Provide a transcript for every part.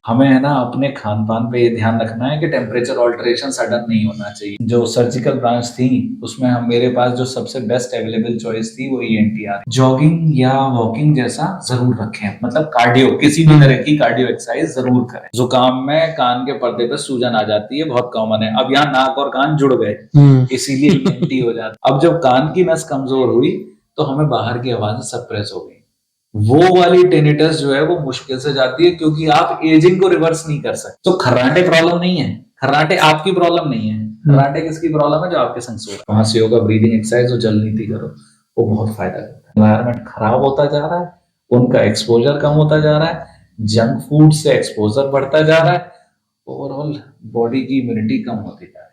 हमें है ना अपने खान पान पे ये ध्यान रखना है कि टेम्परेचर ऑल्टरेशन सडन नहीं होना चाहिए। जो सर्जिकल ब्रांच थी उसमें हम मेरे पास जो सबसे बेस्ट अवेलेबल चॉइस थी वो ईएनटीआर। जॉगिंग या वॉकिंग जैसा जरूर रखें, मतलब कार्डियो, किसी भी तरह की कार्डियो एक्सरसाइज जरूर करें। जुकाम में कान के पर्दे पे सूजन आ जाती है, बहुत कॉमन है। अब यहाँ नाक और कान जुड़ गए, इसीलिए ईएनटी हो जाता। अब जब कान की नस कमजोर हुई तो हमें बाहर की आवाज सप्रेस हो गई। वो वाली टेनिटस जो है वो मुश्किल से जाती है, क्योंकि आप एजिंग को रिवर्स नहीं कर सकते। तो खर्राटे प्रॉब्लम नहीं है, खर्राटे आपकी प्रॉब्लम नहीं है। खर्राटे किसकी प्रॉब्लम है? जो आपके संसूर। वहां से योगा, ब्रीदिंग एक्सरसाइज और जल नीति करो, वो बहुत फायदा करता है। एनवायरमेंट खराब होता जा रहा है, उनका एक्सपोजर कम होता जा रहा है, जंक फूड से एक्सपोजर बढ़ता जा रहा है, ओवरऑल बॉडी की इम्यूनिटी कम होती जा रही है।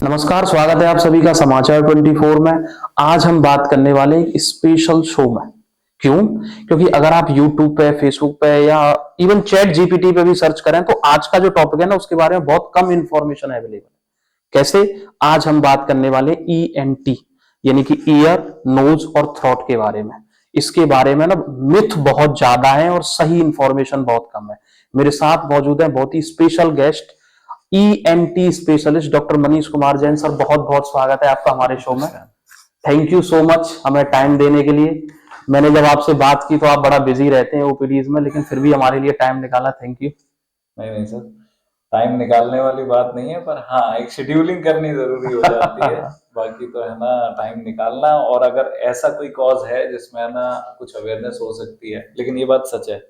नमस्कार, स्वागत है आप सभी का समाचार 24 में। आज हम बात करने वाले एक स्पेशल शो में। क्यों? क्योंकि अगर आप YouTube पे, Facebook पे या इवन चैट जीपीटी पे भी सर्च करें तो आज का जो टॉपिक है ना उसके बारे में बहुत कम इंफॉर्मेशन अवेलेबल है। कैसे? आज हम बात करने वाले ईएनटी यानी कि ईयर, नोज और थ्रोट के बारे में। इसके बारे में ना मिथ बहुत ज्यादा है और सही इंफॉर्मेशन बहुत कम है। मेरे साथ मौजूद है बहुत ही special guest, ENT specialist doctor Manish Kumar Jain sir. बहुत बहुत स्वागत है आपका हमारे शो में। थैंक यू सो मच हमें टाइम देने के लिए। मैंने जब आपसे बात की तो आप बड़ा बिजी रहते हैं ओपीडीज में, लेकिन फिर भी हमारे लिए टाइम निकाला, थैंक यू। नहीं सर, टाइम निकालने वाली बात नहीं है, पर हाँ एक शेड्यूलिंग करनी जरूरी हो जाती है। बाकी तो है ना टाइम निकालना, और अगर ऐसा कोई कॉज है जिसमें है ना कुछ अवेयरनेस हो सकती है। लेकिन ये बात सच है,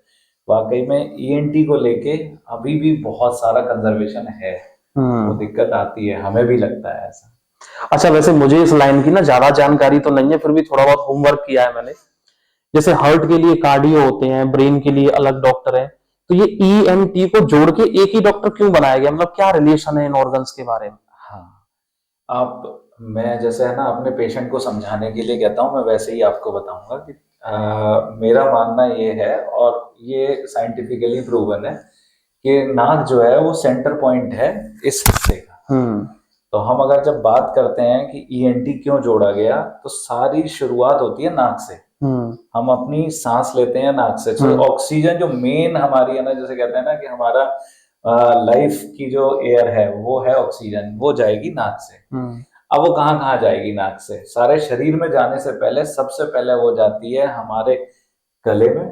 वाकई में ईएनटी को लेके अभी भी बहुत सारा कंजर्वेशन है। वो दिक्कत आती है, हमें भी लगता है ऐसा। अच्छा, वैसे मुझे इस लाइन की ना ज्यादा जानकारी तो नहीं है, फिर भी थोड़ा बहुत होमवर्क किया है मैंने। जैसे हार्ट के लिए कार्डियो होते हैं, ब्रेन के लिए अलग डॉक्टर है, तो ये ईएनटी को जोड़ के एक ही डॉक्टर क्यों बनाया गया? मतलब क्या रिलेशन है इन ऑर्गन्स के बारे में? हाँ, आप मैं जैसे है ना अपने पेशेंट को समझाने के लिए कहता हूँ, मैं वैसे ही आपको बताऊंगा कि मेरा मानना ये है, और ये साइंटिफिकली प्रूवन है, कि नाक जो है वो सेंटर पॉइंट है इस हिस्से का। तो हम अगर जब बात करते हैं कि ईएनटी क्यों जोड़ा गया, तो सारी शुरुआत होती है नाक से। हम अपनी सांस लेते हैं नाक से। तो ऑक्सीजन जो मेन हमारी है ना, जैसे कहते हैं ना कि हमारा लाइफ की जो एयर है वो है ऑक्सीजन, वो जाएगी नाक से। अब वो कहाँ कहाँ जाएगी नाक से? सारे शरीर में जाने से पहले सबसे पहले वो जाती है हमारे गले में,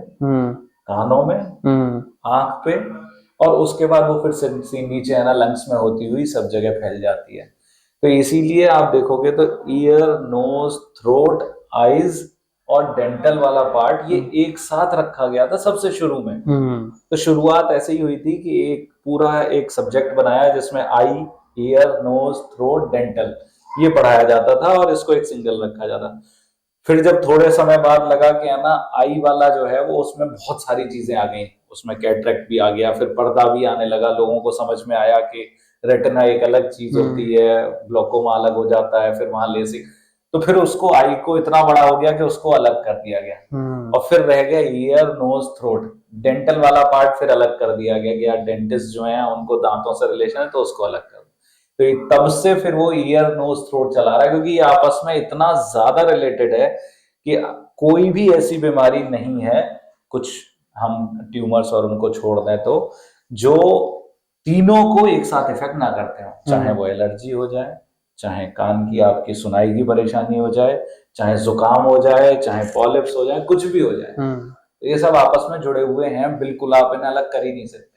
कानों में, आंख पे, और उसके बाद वो फिर से नीचे है ना लंग्स में होती हुई सब जगह फैल जाती है। तो इसीलिए आप देखोगे तो ईयर, नोज, थ्रोट, आईज और डेंटल वाला पार्ट ये एक साथ रखा गया था सबसे शुरू में। तो शुरुआत ऐसे ही हुई थी कि एक पूरा एक सब्जेक्ट बनाया जिसमें आई, ईयर, नोज, थ्रोट, डेंटल ये पढ़ाया जाता था, और इसको एक सिंगल रखा जाता। फिर जब थोड़े समय बाद लगा कि है ना आई वाला जो है वो उसमें बहुत सारी चीजें आ गई, उसमें कैटरेक्ट भी आ गया, फिर पर्दा भी आने लगा, लोगों को समझ में आया कि रेटिना एक अलग चीज होती है, ग्लोकोमा अलग हो जाता है, फिर वहां लेसिक। तो फिर उसको आई को इतना बड़ा हो गया कि उसको अलग कर दिया गया, और फिर रह गया ईयर, नोज, थ्रोट। डेंटल वाला पार्ट फिर अलग कर दिया गया कि यार डेंटिस्ट जो है उनको दांतों से रिलेशन है, तो उसको अलग कर। तो तब से फिर वो ईयर, नोज, थ्रोट चला रहा है, क्योंकि ये आपस में इतना ज्यादा रिलेटेड है कि कोई भी ऐसी बीमारी नहीं है, कुछ हम ट्यूमर्स और उनको छोड़ दें तो, जो तीनों को एक साथ इफेक्ट ना करते हो। चाहे वो एलर्जी हो जाए, चाहे कान की आपकी सुनाई की परेशानी हो जाए, चाहे जुकाम हो जाए, चाहे पॉलिप्स हो जाए, कुछ भी हो जाए, तो ये सब आपस में जुड़े हुए हैं, बिल्कुल आप इन्हें अलग कर ही नहीं सकते।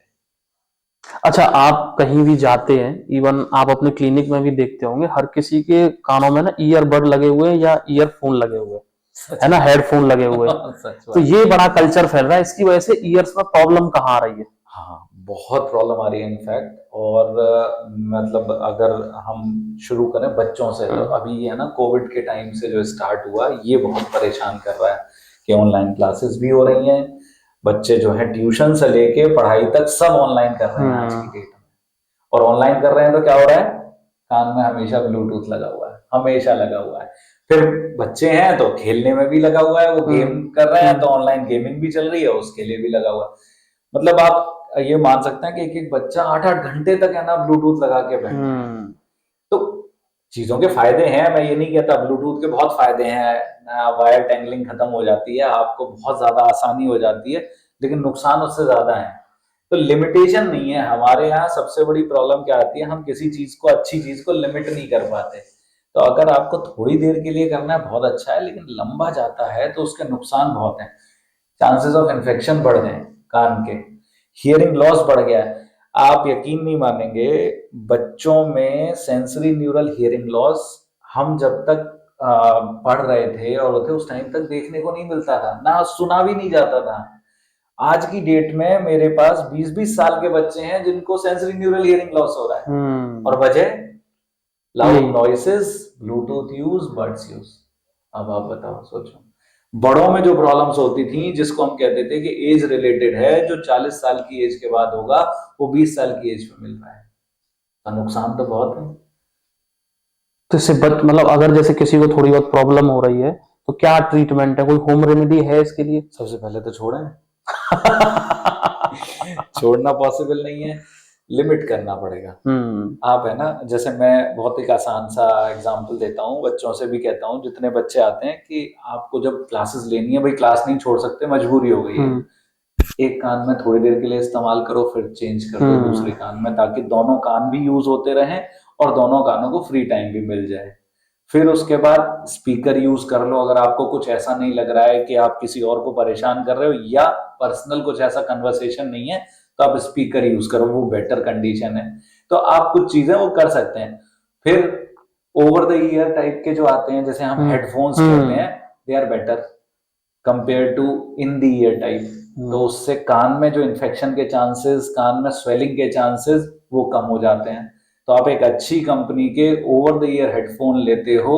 अच्छा, आप कहीं भी जाते हैं, इवन आप अपने क्लिनिक में भी देखते होंगे, हर किसी के कानों में ना ईयरबड लगे हुए हैं या ईयरफोन लगे हुए है ना, हेडफोन लगे हुए तो ये बड़ा कल्चर फैल रहा है, इसकी वजह से ईयर्स में प्रॉब्लम कहाँ आ रही है? हाँ, बहुत प्रॉब्लम आ रही है इनफैक्ट। और मतलब अगर हम शुरू करें बच्चों से, तो अभी ये है ना कोविड के टाइम से जो स्टार्ट हुआ, ये बहुत परेशान कर रहा है कि ऑनलाइन क्लासेस भी हो रही हैं, बच्चे जो है ट्यूशन से लेके पढ़ाई तक सब ऑनलाइन कर रहे हैं आज की डेट में। और ऑनलाइन कर रहे हैं तो क्या हो रहा है? कान में हमेशा ब्लूटूथ लगा हुआ है, हमेशा लगा हुआ है। फिर बच्चे हैं तो खेलने में भी लगा हुआ है, वो गेम कर रहे हैं तो ऑनलाइन गेमिंग भी चल रही है, उसके लिए भी लगा हुआ है। मतलब आप ये मान सकते हैं कि एक एक बच्चा 8-8 घंटे तक है ना ब्लूटूथ लगा के बैठा है। तो चीजों के फायदे हैं, मैं ये नहीं कहता, ब्लूटूथ के बहुत फायदे हैं, वायर टेंगलिंग खत्म हो जाती है, आपको बहुत ज्यादा आसानी हो जाती है, लेकिन नुकसान उससे ज्यादा है। तो लिमिटेशन नहीं है हमारे यहाँ। सबसे बड़ी प्रॉब्लम क्या आती है, हम किसी चीज को, अच्छी चीज को लिमिट नहीं कर पाते। तो अगर आपको थोड़ी देर के लिए करना है बहुत अच्छा है, लेकिन लंबा जाता है तो उसके नुकसान बहुत हैं। चांसेस ऑफ इन्फेक्शन बढ़ गए कान के, हियरिंग लॉस बढ़ गया है। आप यकीन नहीं मानेंगे, बच्चों में सेंसरी न्यूरल हियरिंग लॉस हम जब तक पढ़ रहे थे और थे उस टाइम तक देखने को नहीं मिलता था, ना सुना भी नहीं जाता था। आज की डेट में मेरे पास 20-20 साल के बच्चे हैं जिनको सेंसरी न्यूरल हियरिंग लॉस हो रहा है। और वजह loud noises, Bluetooth use, buds use. अब आप बताओ, सोचो। बड़ों में जो प्रॉब्लम्स होती थी, जिसको हम कहते थे कि एज रिलेटेड है, जो 40 साल की एज के बाद होगा, वो 20 साल की एज में मिल रहा है। तो नुकसान तो बहुत है। तो इससे मतलब अगर जैसे किसी को थोड़ी बहुत प्रॉब्लम हो रही है तो क्या ट्रीटमेंट है, कोई होम रेमेडी है इसके लिए? सबसे पहले तो छोड़ें। छोड़ना पॉसिबल नहीं है, लिमिट करना पड़ेगा। आप है ना, जैसे मैं बहुत एक आसान सा एग्जांपल देता हूँ, बच्चों से भी कहता हूँ, जितने बच्चे आते हैं कि आपको जब क्लासेस लेनी है, भाई क्लास नहीं छोड़ सकते, मजबूरी हो गई है, एक कान में थोड़ी देर के लिए इस्तेमाल करो, फिर चेंज कर दो दूसरे कान में, ताकि दोनों कान भी यूज होते रहें और दोनों कानों को फ्री टाइम भी मिल जाए। फिर उसके बाद स्पीकर यूज कर लो, अगर आपको कुछ ऐसा नहीं लग रहा है कि आप किसी और को परेशान कर रहे हो या पर्सनल कुछ ऐसा कन्वर्सेशन नहीं है, तो आप स्पीकर यूज करो, वो बेटर कंडीशन है। तो आप कुछ चीजें वो कर सकते हैं। फिर ओवर द ईयर टाइप के जो आते हैं, जैसे हम हेडफोन्स कहते हैं, they are better compare to in the ear type. तो उससे कान में जो इन्फेक्शन के चांसेस, कान में स्वेलिंग के चांसेस, वो कम हो जाते हैं। तो आप एक अच्छी कंपनी के ओवर द ईयर हेडफोन लेते हो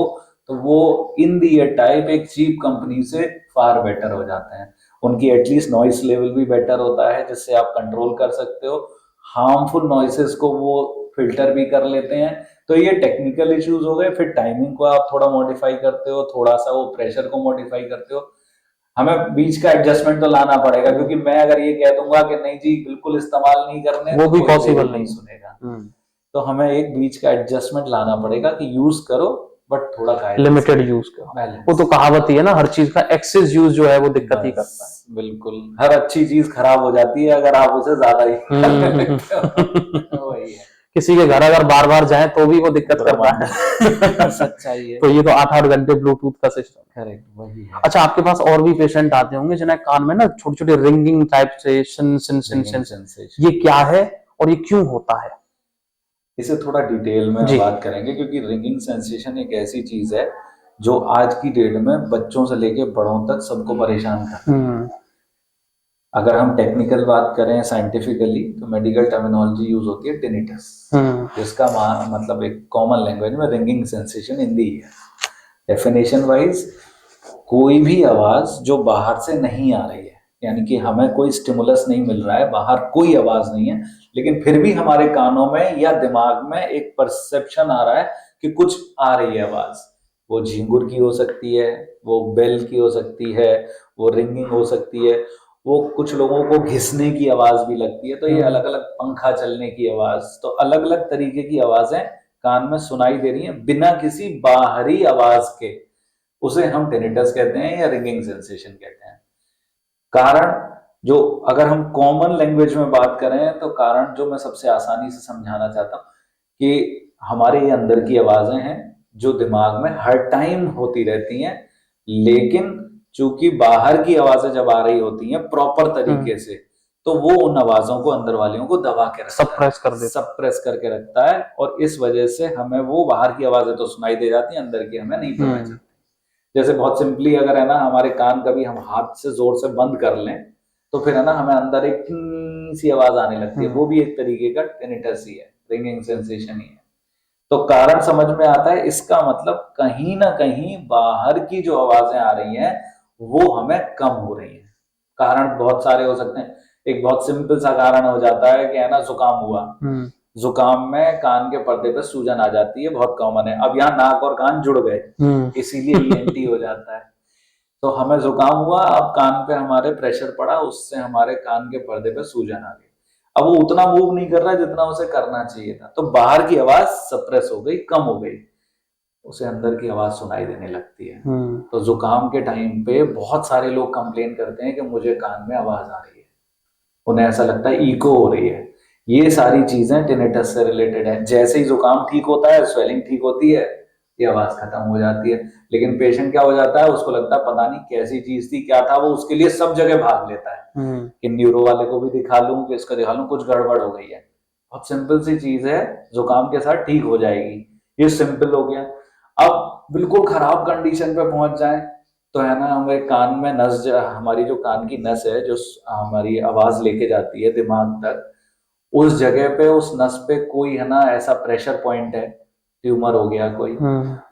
तो वो इन द ईयर टाइप एक चीप कंपनी से फार बेटर हो जाते हैं। उनकी एटलीस्ट नॉइस लेवल भी बेटर होता है, जिससे आप कंट्रोल कर सकते हो। हार्मफुल नॉइसेस को वो फिल्टर भी कर लेते हैं। तो ये टेक्निकल इश्यूज हो गए। फिर टाइमिंग को आप थोड़ा मॉडिफाई करते हो, थोड़ा सा वो प्रेशर को मॉडिफाई करते हो। हमें बीच का एडजस्टमेंट तो लाना पड़ेगा, क्योंकि मैं अगर ये कह दूंगा कि नहीं जी बिल्कुल इस्तेमाल नहीं करने, वो भी कोई पॉसिबल नहीं नहीं सुनेगा। तो हमें एक बीच का एडजस्टमेंट लाना पड़ेगा कि यूज करो, बट थोड़ा लिमिटेड यूज करो। वो तो कहावत ही है ना, हर चीज का एक्सेस यूज जो है वो दिक्कत ही करता है। बिल्कुल, हर अच्छी चीज खराब हो जाती है अगर आप उसे ज्यादा ही करने लगते हो। वही है। किसी के घर अगर बार बार जाए तो भी वो दिक्कत करता है। सच्चाई है। तो ये तो 8-8 घंटे ब्लूटूथ का सिस्टम। करेक्ट, वही है। अच्छा, आपके पास और भी पेशेंट आते होंगे जिन्हें कान में ना छोटे छोटे रिंगिंग टाइप से शन शन शन शन, सेंसेशन, ये क्या है और ये क्यों होता है? इसे थोड़ा डिटेल में जी। बात करेंगे, क्योंकि रिंगिंग सेंसेशन एक ऐसी चीज है जो आज की डेट में बच्चों से लेके बड़ों तक सबको परेशान करती है। अगर हम टेक्निकल बात करें साइंटिफिकली, तो मेडिकल टर्मिनोलॉजी यूज होती है टिनिटस, जिसका मतलब एक कॉमन लैंग्वेज में रिंगिंग सेंसेशन इन दी है। डेफिनेशन वाइज, कोई भी आवाज जो बाहर से नहीं आ रही है, यानी कि हमें कोई स्टिमुलस नहीं मिल रहा है, बाहर कोई आवाज नहीं है, लेकिन फिर भी हमारे कानों में या दिमाग में एक परसेप्शन आ रहा है कि कुछ आ रही है आवाज। वो झिंगुर की हो सकती है, वो बेल की हो सकती है, वो रिंगिंग हो सकती है, वो कुछ लोगों को घिसने की आवाज भी लगती है। तो ये अलग अलग, पंखा चलने की आवाज, तो अलग अलग तरीके की आवाजें कान में सुनाई दे रही हैं बिना किसी बाहरी आवाज के। उसे हम टिनिटस कहते हैं या रिंगिंग सेंसेशन कहते हैं। कारण, जो अगर हम कॉमन लैंग्वेज में बात करें, तो कारण जो मैं सबसे आसानी से समझाना चाहता हूं कि हमारे ये अंदर की आवाजें हैं जो दिमाग में हर टाइम होती रहती हैं, लेकिन चूंकि बाहर की आवाजें जब आ रही होती हैं प्रॉपर तरीके से, तो वो उन आवाजों को, अंदर वालियों को दबा के रखता है, सप्रेस करके रखता है, और इस वजह से हमें वो बाहर की आवाजें तो सुनाई दे जाती हैं, अंदर की हमें नहीं पता चलती। जैसे बहुत सिंपली अगर है ना, हमारे कान कभी हम हाथ से जोर से बंद कर लें, तो फिर है ना हमें अंदर एक सी आवाज आने लगती है, वो भी एक तरीके का टिनिटस ही है, रिंगिंग सेंसेशन ही है। तो कारण समझ में आता है, इसका मतलब कहीं ना कहीं बाहर की जो आवाजें आ रही हैं वो हमें कम हो रही हैं। कारण बहुत सारे हो सकते हैं। एक बहुत सिंपल सा कारण हो जाता है कि है ना, जुकाम हुआ, जुकाम में कान के पर्दे पे सूजन आ जाती है, बहुत कॉमन है। अब यहाँ नाक और कान जुड़ गए, इसीलिए ईएनटी हो जाता है। तो हमें जुकाम हुआ, अब कान पे हमारे प्रेशर पड़ा, उससे हमारे कान के पर्दे पे सूजन आ गई। अब वो उतना मूव नहीं कर रहा है जितना उसे करना चाहिए था, तो बाहर की आवाज सप्रेस हो गई, कम हो गई, उसे अंदर की आवाज सुनाई देने लगती है। तो जुकाम के टाइम पे बहुत सारे लोग कंप्लेन करते हैं कि मुझे कान में आवाज आ रही है, उन्हें ऐसा लगता है इको हो रही है। ये सारी चीजें टिनिटस से रिलेटेड है। जैसे ही जुकाम ठीक होता है, स्वेलिंग ठीक होती है, ये आवाज खत्म हो जाती है। लेकिन पेशेंट क्या हो जाता है, उसको लगता है पता नहीं कैसी चीज थी, क्या था, वो उसके लिए सब जगह भाग लेता है कि न्यूरो वाले को भी दिखा लूं, कि इसको दिखा लूं, कुछ गड़बड़ हो गई है। बहुत सिंपल सी चीज है, जुकाम के साथ ठीक हो जाएगी, ये सिंपल हो गया। अब बिल्कुल खराब कंडीशन पे पहुंच जाए तो है ना, हमें कान में नस, हमारी जो कान की नस है जो हमारी आवाज लेके जाती है दिमाग तक, उस जगह पे, उस नस पे कोई है ना ऐसा प्रेशर पॉइंट है, ट्यूमर हो गया कोई,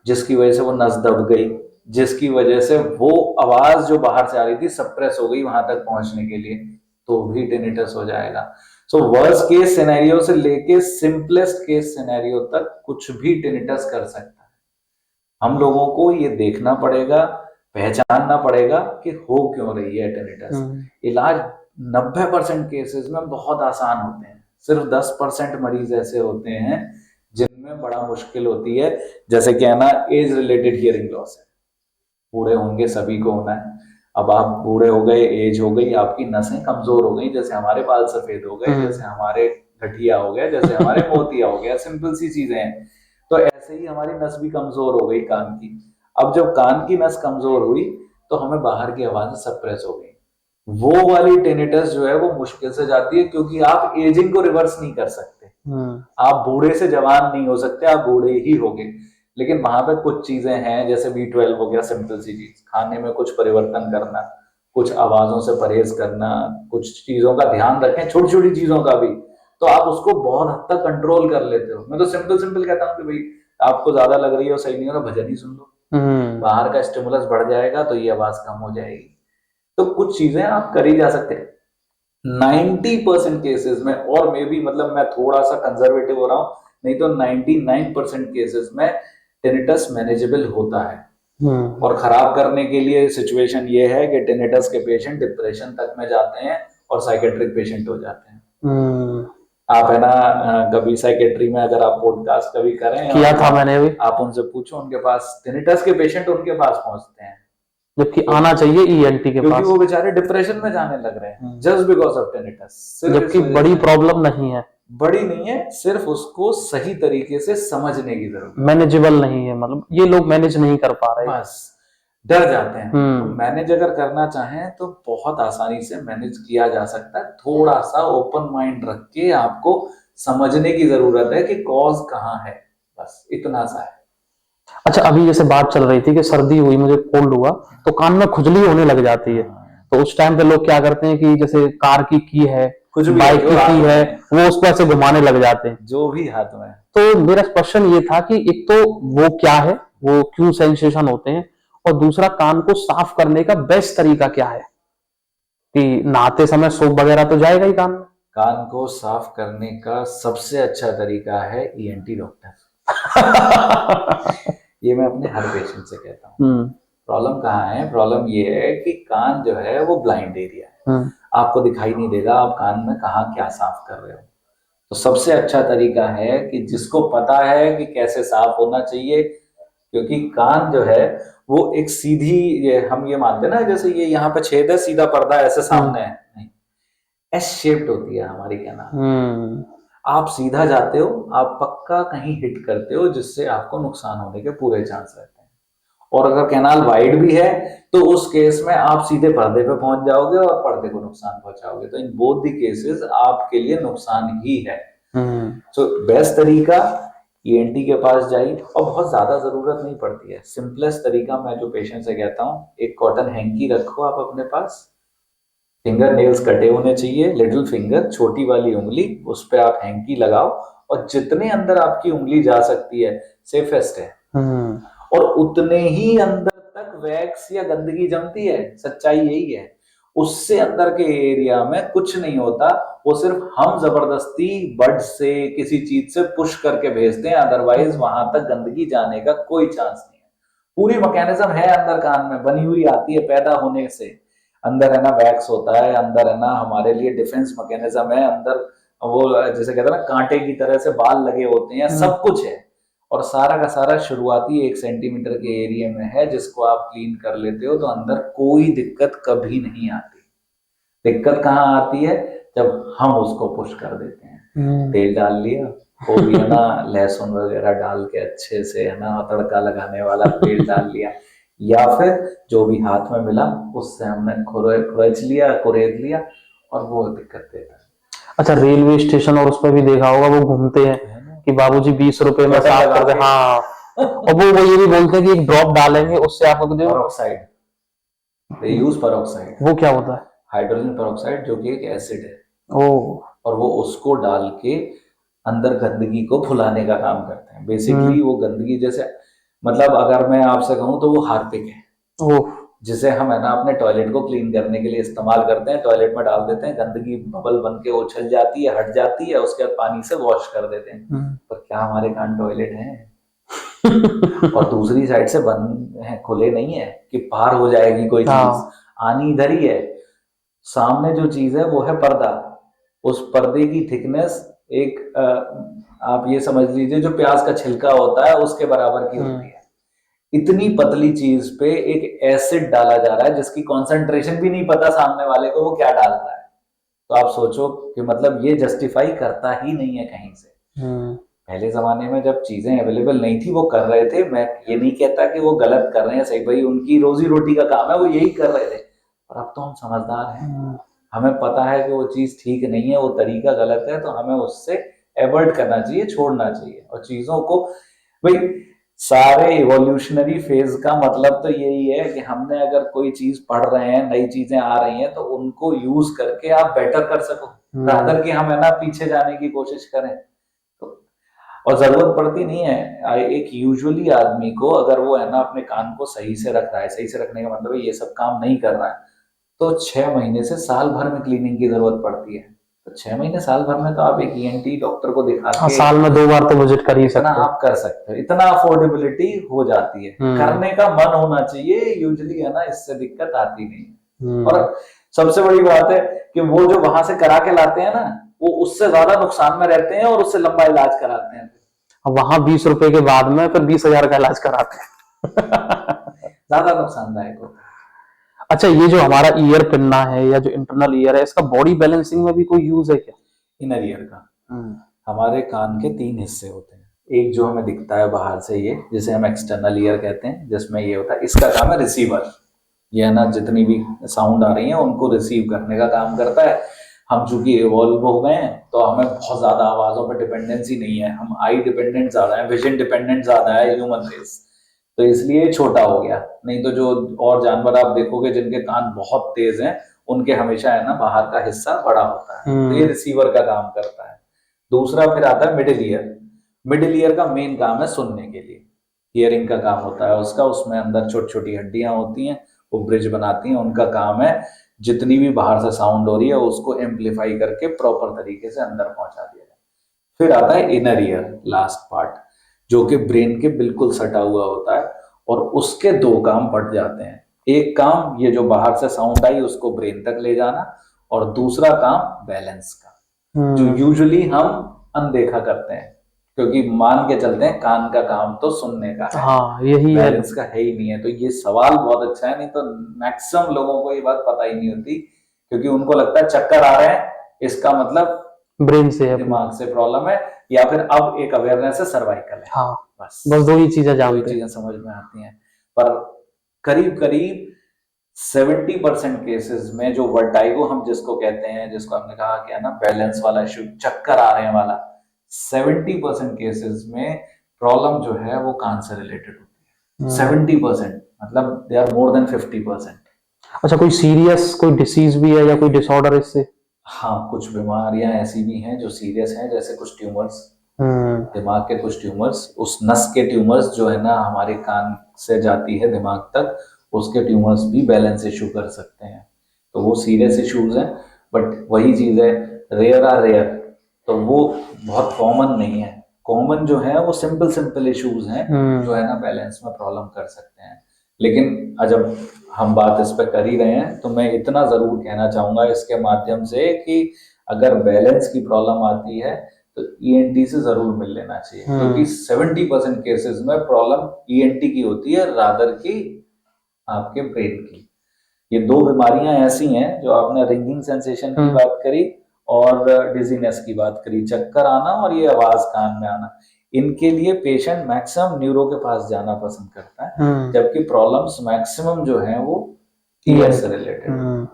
जिसकी वजह से वो नस दब गई, जिसकी वजह से वो आवाज जो बाहर से आ रही थी सप्रेस हो गई वहां तक पहुंचने के लिए, तो भी टिनिटस हो जाएगा। सो वर्स्ट केस सिनेरियो से लेके सिंपलेस्ट केस सिनेरियो तक कुछ भी टिनिटस कर सकता है। हम लोगों को ये देखना पड़ेगा, पहचानना पड़ेगा कि हो क्यों रही है टिनिटस। इलाज 90% केसेस में बहुत आसान होते हैं, सिर्फ 10% मरीज ऐसे होते हैं जिनमें बड़ा मुश्किल होती है। जैसे कि है ना, एज रिलेटेड हियरिंग लॉस है, बूढ़े होंगे, सभी को होना है। अब आप बूढ़े हो गए, एज हो गई, आपकी नसें कमजोर हो गई, जैसे हमारे बाल सफेद हो गए, जैसे हमारे गठिया हो गया, जैसे हमारे मोतिया हो गया, सिंपल सी चीजें हैं। तो ऐसे ही हमारी नस भी कमजोर हो गई कान की। अब जब कान की नस कमजोर हुई तो हमें बाहर की आवाजें सप्रेस हो गई। वो वाली टिनिटस जो है वो मुश्किल से जाती है, क्योंकि आप एजिंग को रिवर्स नहीं कर सकते। आप बूढ़े से जवान नहीं हो सकते, आप बूढ़े ही होगे। लेकिन वहां पे कुछ चीजें हैं, जैसे B12 हो गया, सिंपल सी चीज, खाने में कुछ परिवर्तन करना, कुछ आवाजों से परहेज करना, कुछ चीजों का ध्यान रखें, छोटी छोटी चीजों का भी, तो आप उसको बहुत हद तक कंट्रोल कर लेते हो। मैं तो सिंपल सिंपल कहता हूँ कि भाई आपको ज्यादा लग रही है और सही नहीं हो रहा, भजन ही सुन लो, बाहर का स्टिमुलस बढ़ जाएगा तो ये आवाज कम हो जाएगी। तो कुछ चीजें आप कर ही जा सकते हैं 90% केसेस में, और मे बी मतलब मैं थोड़ा सा कंजर्वेटिव हो रहा हूं, नहीं तो 99% केसेस में टिनिटस मैनेजेबल होता है। और खराब करने के लिए सिचुएशन ये है कि टिनिटस के पेशेंट डिप्रेशन तक में जाते हैं और साइकेट्रिक पेशेंट हो जाते हैं। आप है ना कभी साइकेट्री में अगर आप पॉडकास्ट कभी करें, किया था मैंने भी, आप उनसे पूछो, उनके पास टिनिटस के पेशेंट उनके पास पहुंचते हैं, जबकि आना चाहिए ईएनटी के क्योंकि पास, वो बेचारे डिप्रेशन में जाने लग रहे हैं जस्ट बिकॉज ऑफ टिनिटस। जबकि बड़ी प्रॉब्लम नहीं है, बड़ी नहीं है, सिर्फ उसको सही तरीके से समझने की जरूरत, मैनेजेबल नहीं है, मतलब ये लोग मैनेज नहीं कर पा रहे, बस डर जाते हैं। तो मैनेज अगर करना चाहें तो बहुत आसानी से मैनेज किया जा सकता है। थोड़ा सा ओपन माइंड रख के आपको समझने की जरूरत है कि कॉज कहाँ है, बस इतना सा है। अच्छा, अभी जैसे बात चल रही थी कि सर्दी हुई, मुझे कोल्ड हुआ तो कान में खुजली होने लग जाती है, तो उस टाइम पे लोग क्या करते हैं कि जैसे कार की है, कुछ भी बाइक की है, वो उस पर से घुमाने लग जाते हैं, जो भी हाथ में। तो मेरा क्वेश्चन ये था कि एक तो वो क्या है, वो क्यों सेंसेशन होते हैं, और दूसरा कान को साफ करने का बेस्ट तरीका क्या है, कि नहाते समय सोप वगैरह तो जाएगा ही कान में। कान को साफ करने का सबसे अच्छा तरीका है ईएनटी डॉक्टर। ये मैं अपने हर पेशेंट से कहता हूँ। प्रॉब्लम कहाँ है? प्रॉब्लम ये है कि कान जो है वो ब्लाइंड एरिया है, आपको दिखाई नहीं देगा आप कान में कहाँ क्या साफ कर रहे हो। तो सबसे अच्छा तरीका है कि जिसको पता है कि कैसे साफ होना चाहिए, क्योंकि कान जो है वो एक सीधी, हम ये मानते हैं ना जैसे ये यहाँ पे छेद है, सीधा पर्दा ऐसे सामने है, नहीं, एस शेप्ड होती है हमारी कैनाल। आप सीधा जाते हो, आप पक्का कहीं हिट करते हो जिससे आपको नुकसान होने के पूरे चांस रहते हैं। और अगर कैनाल वाइड भी है तो उस केस में आप सीधे पर्दे पे पहुंच जाओगे और पर्दे को नुकसान पहुंचाओगे। तो इन बोथ दी केसेस आपके लिए नुकसान ही है। सो बेस्ट तरीका ईएनटी के पास जाइए, और बहुत ज्यादा जरूरत नहीं पड़ती है। सिंपलेस्ट तरीका मैं जो पेशेंट से कहता हूँ, एक कॉटन हैंकी रखो आप अपने पास, फिंगर नेल्स कटे होने चाहिए, लिटिल फिंगर, छोटी वाली उंगली, उस पर आप हैंकी लगाओ और जितने अंदर आपकी उंगली जा सकती है सेफेस्ट है, और उतने ही अंदर तक वैक्स या गंदगी जमती है। सच्चाई यही है, उससे अंदर के एरिया में कुछ नहीं होता, वो सिर्फ हम जबरदस्ती बड से किसी चीज से पुश करके भेजते हैं, अदरवाइज वहां तक गंदगी जाने का कोई चांस नहीं है। पूरी मैकेनिज्म है अंदर कान में बनी हुई, आती है पैदा होने से। अंदर है ना वैक्स होता है, अंदर है ना हमारे लिए डिफेंस मैकेनिज्म है, अंदर वो जैसे कहते हैं ना कांटे की तरह से बाल लगे होते हैं, सब कुछ है। और सारा का सारा शुरुआती 1 सेंटीमीटर के एरिया में है, जिसको आप क्लीन कर लेते हो तो अंदर कोई दिक्कत कभी नहीं आती। दिक्कत कहाँ आती है, जब हम उसको पुश कर देते हैं। तेल डाल लिया, वो भी है ना लहसुन वगैरह डाल के अच्छे से है ना तड़का लगाने वाला तेल डाल लिया, या फिर जो भी हाथ में मिला उससे हमने खुरच लिया, कुरेद लिया, और वो दिक्कत देता है। अच्छा, रेलवे स्टेशन और उस पर भी देखा होगा, वो घूमते हैं है ना, कि बाबूजी 20 रुपए में बटन साफ लगा कर दे। के हाँ, और वो ये भी बोलते हैं कि एक ड्रॉप डालेंगे उससे आपको जो पेरोक्साइड, दे यूज पेरोक्साइड, वो क्या होता है? हाइड्रोजन पेरोक्साइड, जो कि एक एसिड है, ओ। और वो उसको डाल के अंदर गंदगी को फुलाने का काम करते हैं। बेसिकली वो गंदगी जैसे, मतलब अगर मैं आपसे कहूँ तो वो हार्पिक है, ओह। जिसे हम है ना अपने टॉयलेट को क्लीन करने के लिए इस्तेमाल करते हैं। टॉयलेट में डाल देते हैं, गंदगी बबल बन के उछल जाती है, हट जाती है, उसके बाद पानी से वॉश कर देते हैं। पर क्या हमारे कान टॉयलेट हैं? और दूसरी साइड से बंद है, खुले नहीं है कि पार हो जाएगी कोई चीज, आनी इधर ही है। सामने जो चीज है वो है पर्दा। उस पर्दे की थिकनेस एक आप ये समझ लीजिए जो प्याज का छिलका होता है उसके बराबर की होती है। इतनी पतली चीज पे एक एसिड डाला जा रहा है जिसकी कॉन्सेंट्रेशन भी नहीं पता सामने वाले को वो क्या डाल रहा है। तो आप सोचो कि मतलब ये जस्टिफाई करता ही नहीं है कहीं से। पहले जमाने में जब चीजें अवेलेबल नहीं थी वो कर रहे थे, मैं ये नहीं कहता कि वो गलत कर रहे हैं, सही भाई उनकी रोजी रोटी का काम है, वो यही कर रहे थे। और अब तो हम समझदार हैं, हमें पता है कि वो चीज ठीक नहीं है, वो तरीका गलत है, तो हमें उससे अवॉइड करना चाहिए, छोड़ना चाहिए। और चीजों को भाई, सारे इवोल्यूशनरी फेज का मतलब तो यही है कि हमने अगर कोई चीज पढ़ रहे हैं, नई चीजें आ रही हैं, तो उनको यूज करके आप बेटर कर सको, रादर कि हम है ना पीछे जाने की कोशिश करें। तो और जरूरत पड़ती नहीं है एक यूजुअली आदमी को, अगर वो है ना अपने कान को सही से रख रहा है, सही से रखने का मतलब है ये सब काम नहीं कर रहा है, तो 6 महीने से साल भर में क्लीनिंग की जरूरत पड़ती है। तो 6 महीने साल भर में तो आप एक ईएनटी डॉक्टर को दिखा के साल में 2 बार तो विजिट कर ही इतना सकते आप कर सकते हो, इतना अफोर्डेबिलिटी हो जाती है। करने का मन होना चाहिए, यूजुअली है ना इससे दिक्कत आती नहीं। और सबसे बड़ी बात है कि वो जो वहां से करा के लाते हैं ना, वो उससे ज्यादा नुकसान में रहते हैं और उससे लंबा इलाज कराते हैं। वहां 20 रुपए के बाद में फिर 20,000 का इलाज कराते हैं। ज्यादा नुकसानदायक होता है। अच्छा, ये जो हमारा ईयर पिन्ना है या जो इंटरनल ईयर है, इसका बॉडी बैलेंसिंग में भी कोई यूज है क्या? इनर ईयर का हमारे कान के 3 हिस्से होते हैं। एक जो हमें दिखता है बाहर से, ये जिसे हम एक्सटर्नल ईयर कहते हैं, जिसमें ये होता है, इसका काम है रिसीवर। ये है ना जितनी भी साउंड आ रही है उनको रिसीव करने का काम करता है। हम चूंकि इवॉल्व हो गए हैं तो हमें बहुत ज्यादा आवाजों पर डिपेंडेंसी नहीं है, हम आई डिपेंडेंट ज्यादा है, विजन डिपेंडेंट ज्यादा है ह्यूमन रेस, तो इसलिए छोटा हो गया। नहीं तो जो और जानवर आप देखोगे जिनके कान बहुत तेज हैं, उनके हमेशा है ना बाहर का हिस्सा बड़ा होता है, तो ये रिसीवर का काम करता है। दूसरा फिर आता है मिडिल ईयर। मिडिल ईयर का मेन काम है सुनने के लिए, हियरिंग का काम होता है उसका। उसमें अंदर छोटी छोटी हड्डियां होती हैं, वो ब्रिज बनाती हैं, उनका काम है जितनी भी बाहर से साउंड हो रही है उसको एम्पलीफाई करके प्रॉपर तरीके से अंदर पहुंचा दिया जाए। फिर आता है इनर ईयर, लास्ट पार्ट, जो कि ब्रेन के बिल्कुल सटा हुआ होता है, और उसके 2 काम बढ़ जाते हैं। एक काम ये जो बाहर से साउंड आई उसको ब्रेन तक ले जाना, और दूसरा काम बैलेंस का, जो यूजुअली हम अनदेखा करते हैं, क्योंकि मान के चलते हैं कान का काम तो सुनने का है, हाँ, यही बैलेंस का है ही नहीं है। तो ये सवाल बहुत अच्छा है, नहीं तो मैक्सिमम लोगों को ये बात पता ही नहीं होती, क्योंकि उनको लगता है चक्कर आ रहे हैं इसका मतलब ब्रेन से है, दिमाग से प्रॉब्लम है, या फिर अब एक अवेयरनेस है, सर्वाइकल है। हाँ, बस बस 2 ही चीजें दो ही जानते हैं। चीजें समझ में आती हैं। पर करीब करीब 70% केसेस में जो वर्टाइगो हम जिसको कहते हैं, जिसको हमने कहा कि है ना बैलेंस वाला इशू, चक्कर आ रहे हैं वाला, 70% केसेस में प्रॉब्लम जो है वो कान से रिलेटेड होती है। 70% मतलब दे आर मोर देन 50%। अच्छा, कोई सीरियस कोई डिसीज भी है या कोई डिसऑर्डर इससे? हाँ, कुछ बीमारियां ऐसी भी हैं जो सीरियस हैं, जैसे कुछ ट्यूमर्स, दिमाग के कुछ ट्यूमर्स, उस नस के ट्यूमर्स जो है ना हमारे कान से जाती है दिमाग तक, उसके ट्यूमर्स भी बैलेंस इशू कर सकते हैं। तो वो सीरियस इश्यूज हैं, बट वही चीज है, रेयर आर रेयर, तो वो बहुत कॉमन नहीं है। कॉमन जो है वो सिंपल सिंपल इश्यूज हैं जो है ना बैलेंस में प्रॉब्लम कर सकते हैं। लेकिन जब हम बात इस पे कर ही रहे हैं तो मैं इतना जरूर कहना चाहूंगा इसके माध्यम से कि अगर बैलेंस की प्रॉब्लम आती है तो ईएनटी से जरूर मिल लेना चाहिए, क्योंकि 70% केसेस में प्रॉब्लम ईएनटी की होती है रादर की आपके ब्रेन की। ये दो बीमारियां ऐसी हैं जो आपने रिंगिंग सेंसेशन की बात करी और डिजीनेस की बात करी, चक्कर आना और ये आवाज कान में आना, इनके लिए पेशेंट मैक्सिमम न्यूरो के पास जाना पसंद करता है, जबकि प्रॉब्लम्स मैक्सिमम जो है वो ईयर से रिलेटेड।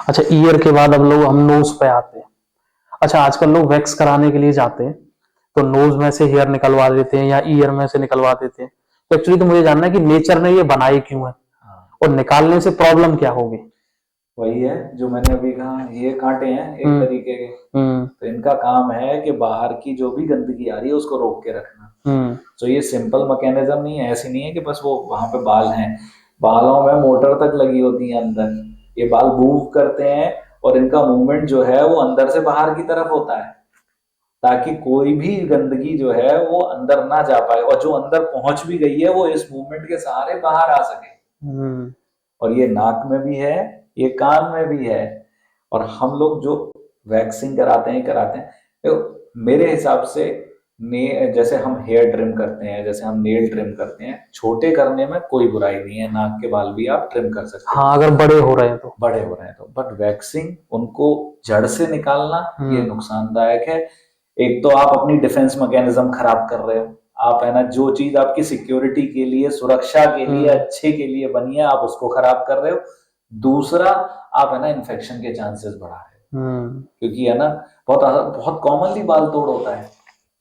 अच्छा, ईयर के बाद अब लोग हम नोज पे आते हैं। अच्छा, आजकल लोग वैक्स कराने के लिए जाते हैं तो नोज में से हेयर निकलवा देते हैं या ईयर में से निकलवा देते हैं। तो एक्चुअली तो मुझे जानना है कि नेचर ने ये बनाई क्यों है और निकालने से प्रॉब्लम क्या होगी। वही है जो मैंने अभी कहा, ये कांटे हैं एक तरीके के, तो इनका काम है कि बाहर की जो भी गंदगी आ रही है उसको रोक के रखना। तो ये सिंपल मैकेनिज्म नहीं है, ऐसी नहीं है कि बस वो वहां पे बाल हैं, बालों में मोटर तक लगी होती है अंदर, ये बाल मूव करते हैं और इनका मूवमेंट जो है वो अंदर से बाहर की तरफ होता है, ताकि कोई भी गंदगी जो है वो अंदर ना जा पाए, और जो अंदर पहुंच भी गई है वो इस मूवमेंट के सहारे बाहर आ सके। और ये नाक में भी है, ये कान में भी है। और हम लोग जो वैक्सिंग कराते हैं तो मेरे हिसाब से जैसे हम हेयर ट्रिम करते हैं, जैसे हम नेल ट्रिम करते हैं, छोटे करने में कोई बुराई नहीं है, नाक के बाल भी आप ट्रिम कर सकते हैं। हाँ, अगर बड़े हो रहे हैं तो बट वैक्सिंग उनको जड़ से निकालना ये नुकसानदायक है। एक तो आप अपनी डिफेंस मैकेनिज्म खराब कर रहे हो, आप है ना जो चीज आपकी सिक्योरिटी के लिए, सुरक्षा के लिए, अच्छे के लिए बनी है, आप उसको खराब कर रहे हो। दूसरा, आप है ना इन्फेक्शन के चांसेस बढ़ा रहे हो, क्योंकि है ना बहुत बहुत कॉमनली बाल तोड़ होता है,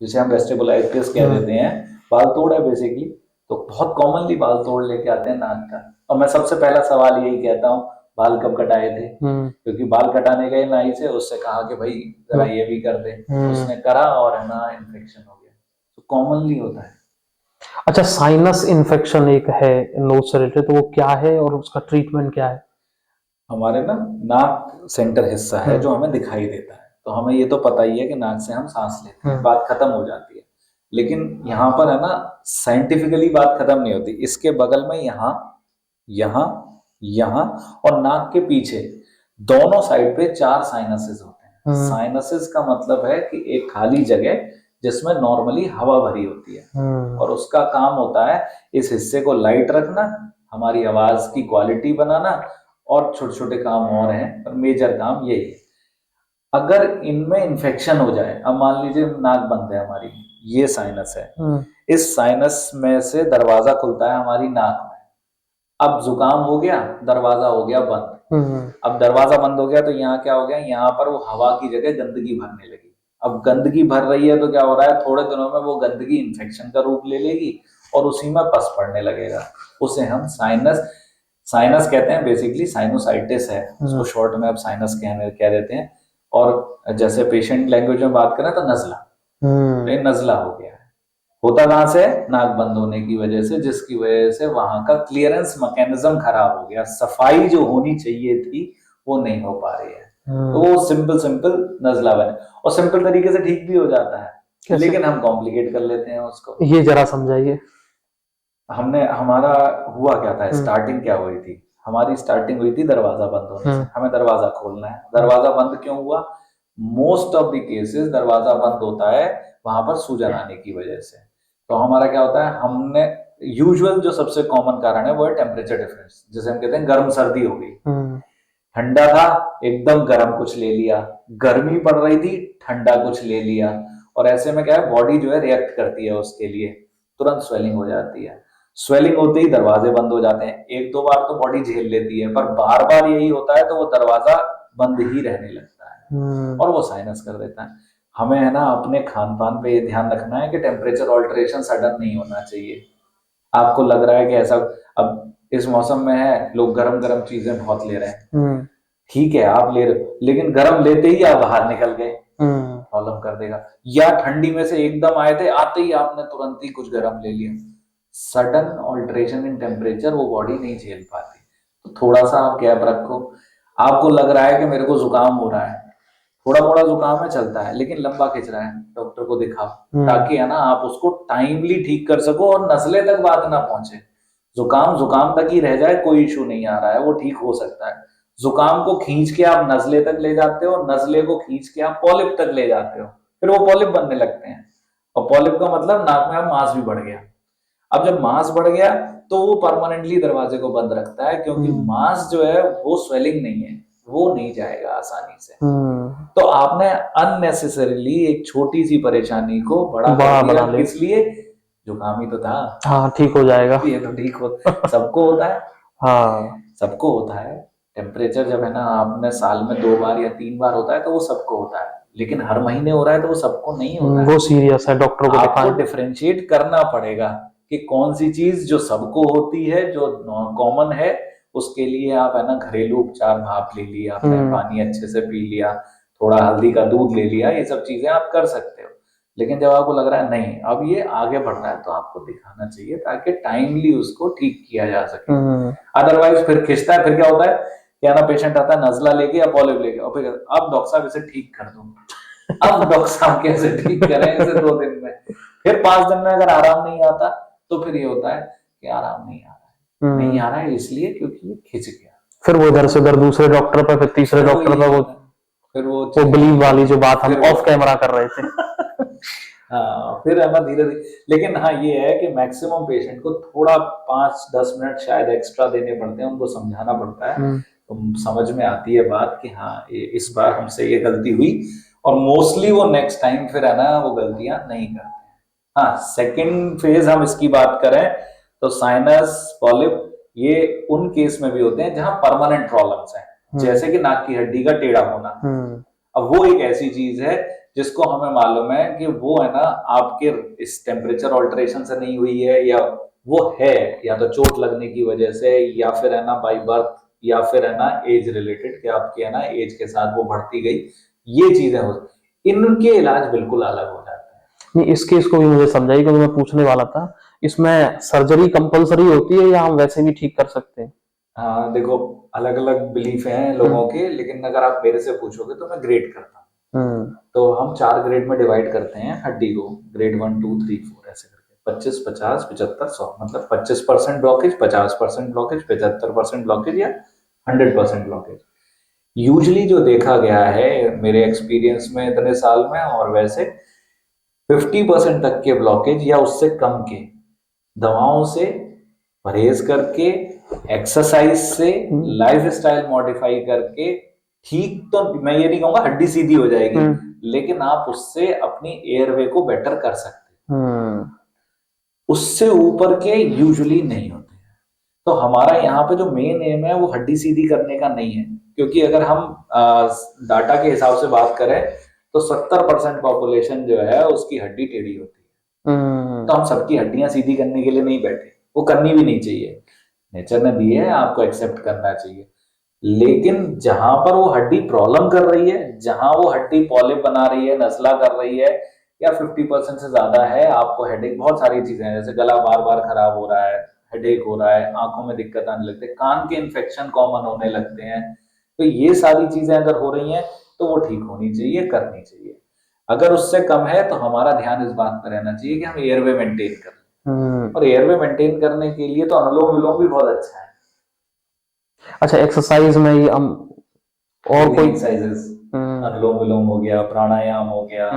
जिसे हम वेस्टिबुलाइटिस कह देते हैं, बाल तोड़ है बेसिकली। तो बहुत कॉमनली बाल तोड़ लेके आते हैं नाक का, और मैं सबसे पहला सवाल यही कहता हूँ, बाल कब कटाए थे? क्योंकि बाल कटाने गए नाई से, उससे कहा कि भाई जरा ये भी कर दे, उसने करा और है ना इन्फेक्शन हो गया। तो कॉमनली होता है। अच्छा, साइनस इन्फेक्शन एक है नोज से रिलेटेड, तो वो क्या है और उसका ट्रीटमेंट क्या है? हमारे ना नाक सेंटर हिस्सा है जो हमें दिखाई देता है, तो हमें ये तो पता ही है कि नाक से हम सांस लेते हैं, बात खत्म हो जाती है। लेकिन यहाँ पर है ना साइंटिफिकली बात खत्म नहीं होती, इसके बगल में यहाँ यहाँ यहाँ और नाक के पीछे दोनों साइड पे 4 साइनसेस होते हैं। साइनसेस का मतलब है कि एक खाली जगह जिसमें नॉर्मली हवा भरी होती है, और उसका काम होता है इस हिस्से को लाइट रखना, हमारी आवाज की क्वालिटी बनाना, और छोटे छोटे काम और हैं, पर मेजर काम यही है। अगर इनमें इन्फेक्शन हो जाए, अब मान लीजिए नाक बंद है हमारी, ये साइनस है, इस साइनस में से दरवाजा खुलता है हमारी नाक में, अब जुकाम हो गया, दरवाजा हो गया बंद। अब दरवाजा बंद हो गया तो यहाँ क्या हो गया, यहाँ पर वो हवा की जगह गंदगी भरने लगी। अब गंदगी भर रही है तो क्या हो रहा है, थोड़े दिनों में वो गंदगी इन्फेक्शन का रूप ले लेगी और उसी में पस पड़ने लगेगा, उसे हम साइनस कहते हैं। बेसिकली साइनोसाइटिस है उसको शॉर्ट में अब साइनस कह देते हैं। और जैसे पेशेंट लैंग्वेज में बात करें तो नजला, तो ये नजला हो गया है। होता कहां से, नाक बंद होने की वजह से, जिसकी वजह से वहां का क्लियरेंस मैकेनिज्म खराब हो गया, सफाई जो होनी चाहिए थी वो नहीं हो पा रही है, तो वो सिंपल नजला बने, और सिंपल तरीके से ठीक भी हो जाता है, लेकिन हम कॉम्प्लिकेट कर लेते हैं उसको। ये जरा समझाइए। हमारा हुआ क्या था, स्टार्टिंग क्या हुई थी, हमारी स्टार्टिंग हुई थी दरवाजा बंद होने से, हमें दरवाजा खोलना है। दरवाजा बंद क्यों हुआ, मोस्ट ऑफ द केसेस दरवाजा बंद होता है वहां पर सूजन आने की वजह से। तो हमारा क्या होता है, हमने यूजुअल जो सबसे कॉमन कारण है वो है टेम्परेचर डिफरेंस, जिसे हम कहते हैं गर्म सर्दी हो गई, ठंडा था एकदम गर्म कुछ ले लिया, गर्मी पड़ रही थी ठंडा कुछ ले लिया, और ऐसे में क्या है, बॉडी जो है रिएक्ट करती है उसके लिए, तुरंत स्वेलिंग हो जाती है। स्वेलिंग होते ही दरवाजे बंद हो जाते हैं, एक दो बार तो बॉडी झेल लेती है, पर बार बार यही होता है तो वो दरवाजा बंद ही रहने लगता है और वो साइनस कर देता है। हमें है ना अपने खान पान पे ये ध्यान रखना है कि टेम्परेचर ऑल्टरेशन सडन नहीं होना चाहिए। आपको लग रहा है कि ऐसा, अब इस मौसम में है, लोग गरम गरम चीजें बहुत ले रहे हैं, ठीक है आप ले रहे हो, लेकिन गरम लेते ही आप बाहर निकल गए, प्रॉब्लम कर देगा। या ठंडी में से एकदम आए थे, आते ही आपने तुरंत ही कुछ गरम ले लिया, सडन ऑल्टरेशन इन टेम्परेचर वो बॉडी नहीं झेल पाती। तो थोड़ा सा आप गैप रखो। आपको लग रहा है कि मेरे को जुकाम हो रहा है, थोड़ा मोड़ा जुकाम है चलता है, लेकिन लंबा खिंच रहा है, डॉक्टर को दिखाओ, ताकि है ना आप उसको टाइमली ठीक कर सको और नस्ले तक बात ना पहुंचे। जुकाम जुकाम तक ही रह जाए, कोई इशू नहीं आ रहा है, वो ठीक हो सकता है, जुकाम को खींच के आप नजले तक ले जाते हो, नजले को खींच के आप पॉलिप तक ले जाते हो, फिर वो पॉलिप बनने लगते हैं। और पॉलिप का मतलब नाक में अब मांस भी बढ़ गया। अब जब मांस बढ़ गया तो वो परमानेंटली दरवाजे को बंद रखता है, क्योंकि मांस जो है वो स्वेलिंग नहीं है, वो नहीं जाएगा आसानी से। तो आपने अननेसेसरीली एक छोटी सी परेशानी को बड़ा कर दिया। किस लिए? जुकाम ही तो था। हाँ, ठीक हो जाएगा। ये तो ठीक हो, सबको होता है। हाँ, सबको होता है। टेम्परेचर जब है ना आपने साल में 2 बार या 3 बार होता है तो वो सबको होता है, लेकिन हर महीने हो रहा है तो वो सबको नहीं होता है। वो सीरियस है, डॉक्टरों को आपको दिखाना। डिफरेंशिएट करना पड़ेगा कि कौन सी चीज जो सबको होती है, जो कॉमन है, उसके लिए आप है ना घरेलू उपचार, भाप ले लिया आपने, पानी अच्छे से पी लिया, थोड़ा हल्दी का दूध ले लिया, ये सब चीजें आप कर सकते हो। लेकिन जब आपको लग रहा है नहीं अब ये आगे बढ़ रहा है, तो आपको दिखाना चाहिए ताकि टाइमली उसको ठीक किया जा सके। अदरवाइज फिर खिंचता है, फिर क्या होता है क्या ना, पेशेंट आता है नजला लेके या पॉलिप लेके, और फिर अब डॉक्टर साहब इसे ठीक कर दो। अब डॉक्टर साहब कैसे ठीक करें इसे 2 दिन में? फिर 5 दिन में अगर आराम नहीं आता तो फिर ये होता है कि आराम नहीं आ रहा है। नहीं आ रहा है इसलिए क्योंकि ये खिंच गया। फिर वो इधर से उधर दूसरे डॉक्टर पर, फिर तीसरे डॉक्टर पर, वो बिलीव वाली जो बात हम ऑफ कैमरा कर रहे थे। हाँ, फिर है ना धीरे धीरे। लेकिन हाँ ये है कि मैक्सिमम पेशेंट को थोड़ा 5-10 मिनट शायद एक्स्ट्रा देने पड़ते हैं, उनको समझाना पड़ता है, तो समझ में आती है बात कि हाँ इस बार हमसे ये गलती हुई, और मोस्टली वो नेक्स्ट टाइम फिर है ना वो गलतियां नहीं करते हैं। हाँ, सेकेंड फेज हम इसकी बात करें तो साइनस पॉलिप ये उन केस में भी होते हैं जहां परमानेंट प्रॉब्लम्स हैं, जैसे कि नाक की हड्डी का टेढ़ा होना। अब वो एक ऐसी चीज है जिसको हमें मालूम है कि वो है ना आपके इस टेम्परेचर ऑल्टरेशन से नहीं हुई है, या वो है या तो चोट लगने की वजह से, या फिर है ना बाई बर्थ, या फिर है ना एज रिलेटेड कि आपकी है ना एज के साथ वो बढ़ती गई, ये चीजें हो, इनके इलाज बिल्कुल अलग हो जाते हैं। नहीं, इस केस को भी मुझे समझाइए, क्योंकि मैं पूछने वाला था, इसमें सर्जरी कंपलसरी होती है या हम वैसे भी ठीक कर सकते हैं? हाँ देखो, अलग अलग बिलीफ हैं लोगों के, लेकिन अगर आप मेरे से पूछोगे तो मैं ग्रेड करता हूँ। तो हम 4 ग्रेड में डिवाइड करते हैं हड्डी को, ग्रेड 1, 2, 3, 4 ऐसे करके, 25, 50, 75, 100, मतलब 25% ब्लॉकेज, 50% ब्लॉकेज, 75% ब्लॉकेज, या 100% ब्लॉकेज। यूजली जो देखा गया है मेरे एक्सपीरियंस में इतने साल में, और वैसे 50% तक के ब्लॉकेज या उससे कम के, दवाओं से परहेज करके, एक्सरसाइज से, लाइफ स्टाइल मॉडिफाई करके, ठीक तो मैं ये नहीं कहूंगा हड्डी सीधी हो जाएगी, लेकिन आप उससे अपनी एयरवे को बेटर कर सकते हैं। उससे ऊपर के यूजुअली नहीं होते हैं। तो हमारा यहाँ पे जो मेन एम है वो हड्डी सीधी करने का नहीं है, क्योंकि अगर हम डाटा के हिसाब से बात करें तो 70% पॉपुलेशन जो है उसकी हड्डी टेढ़ी होती है। तो हम सबकी हड्डियां सीधी करने के लिए नहीं बैठे, वो करनी भी नहीं चाहिए, नेचर ने दी है, आपको एक्सेप्ट करना चाहिए। लेकिन जहां पर वो हड्डी प्रॉब्लम कर रही है, जहां वो हड्डी पॉलिप बना रही है, नस्ला कर रही है, या 50% से ज्यादा है, आपको हेडेक, बहुत सारी चीजें हैं, जैसे गला बार बार खराब हो रहा है, हेडेक हो रहा है, आंखों में दिक्कत आने लगती है, कान के इन्फेक्शन कॉमन होने लगते हैं, तो ये सारी चीजें अगर हो रही हैं तो वो ठीक होनी चाहिए, करनी चाहिए। अगर उससे कम है तो हमारा ध्यान इस बात पर रहना चाहिए कि हम एयरवे मेंटेन करें, और एयरवे मेंटेन करने के लिए तो अनुलोम विलोम भी बहुत अच्छा है। अच्छा, एक्सरसाइज में ही हम और कोई एक्सरसाइजेस, अनुलोम विलोम हो गया, प्राणायाम हो गया,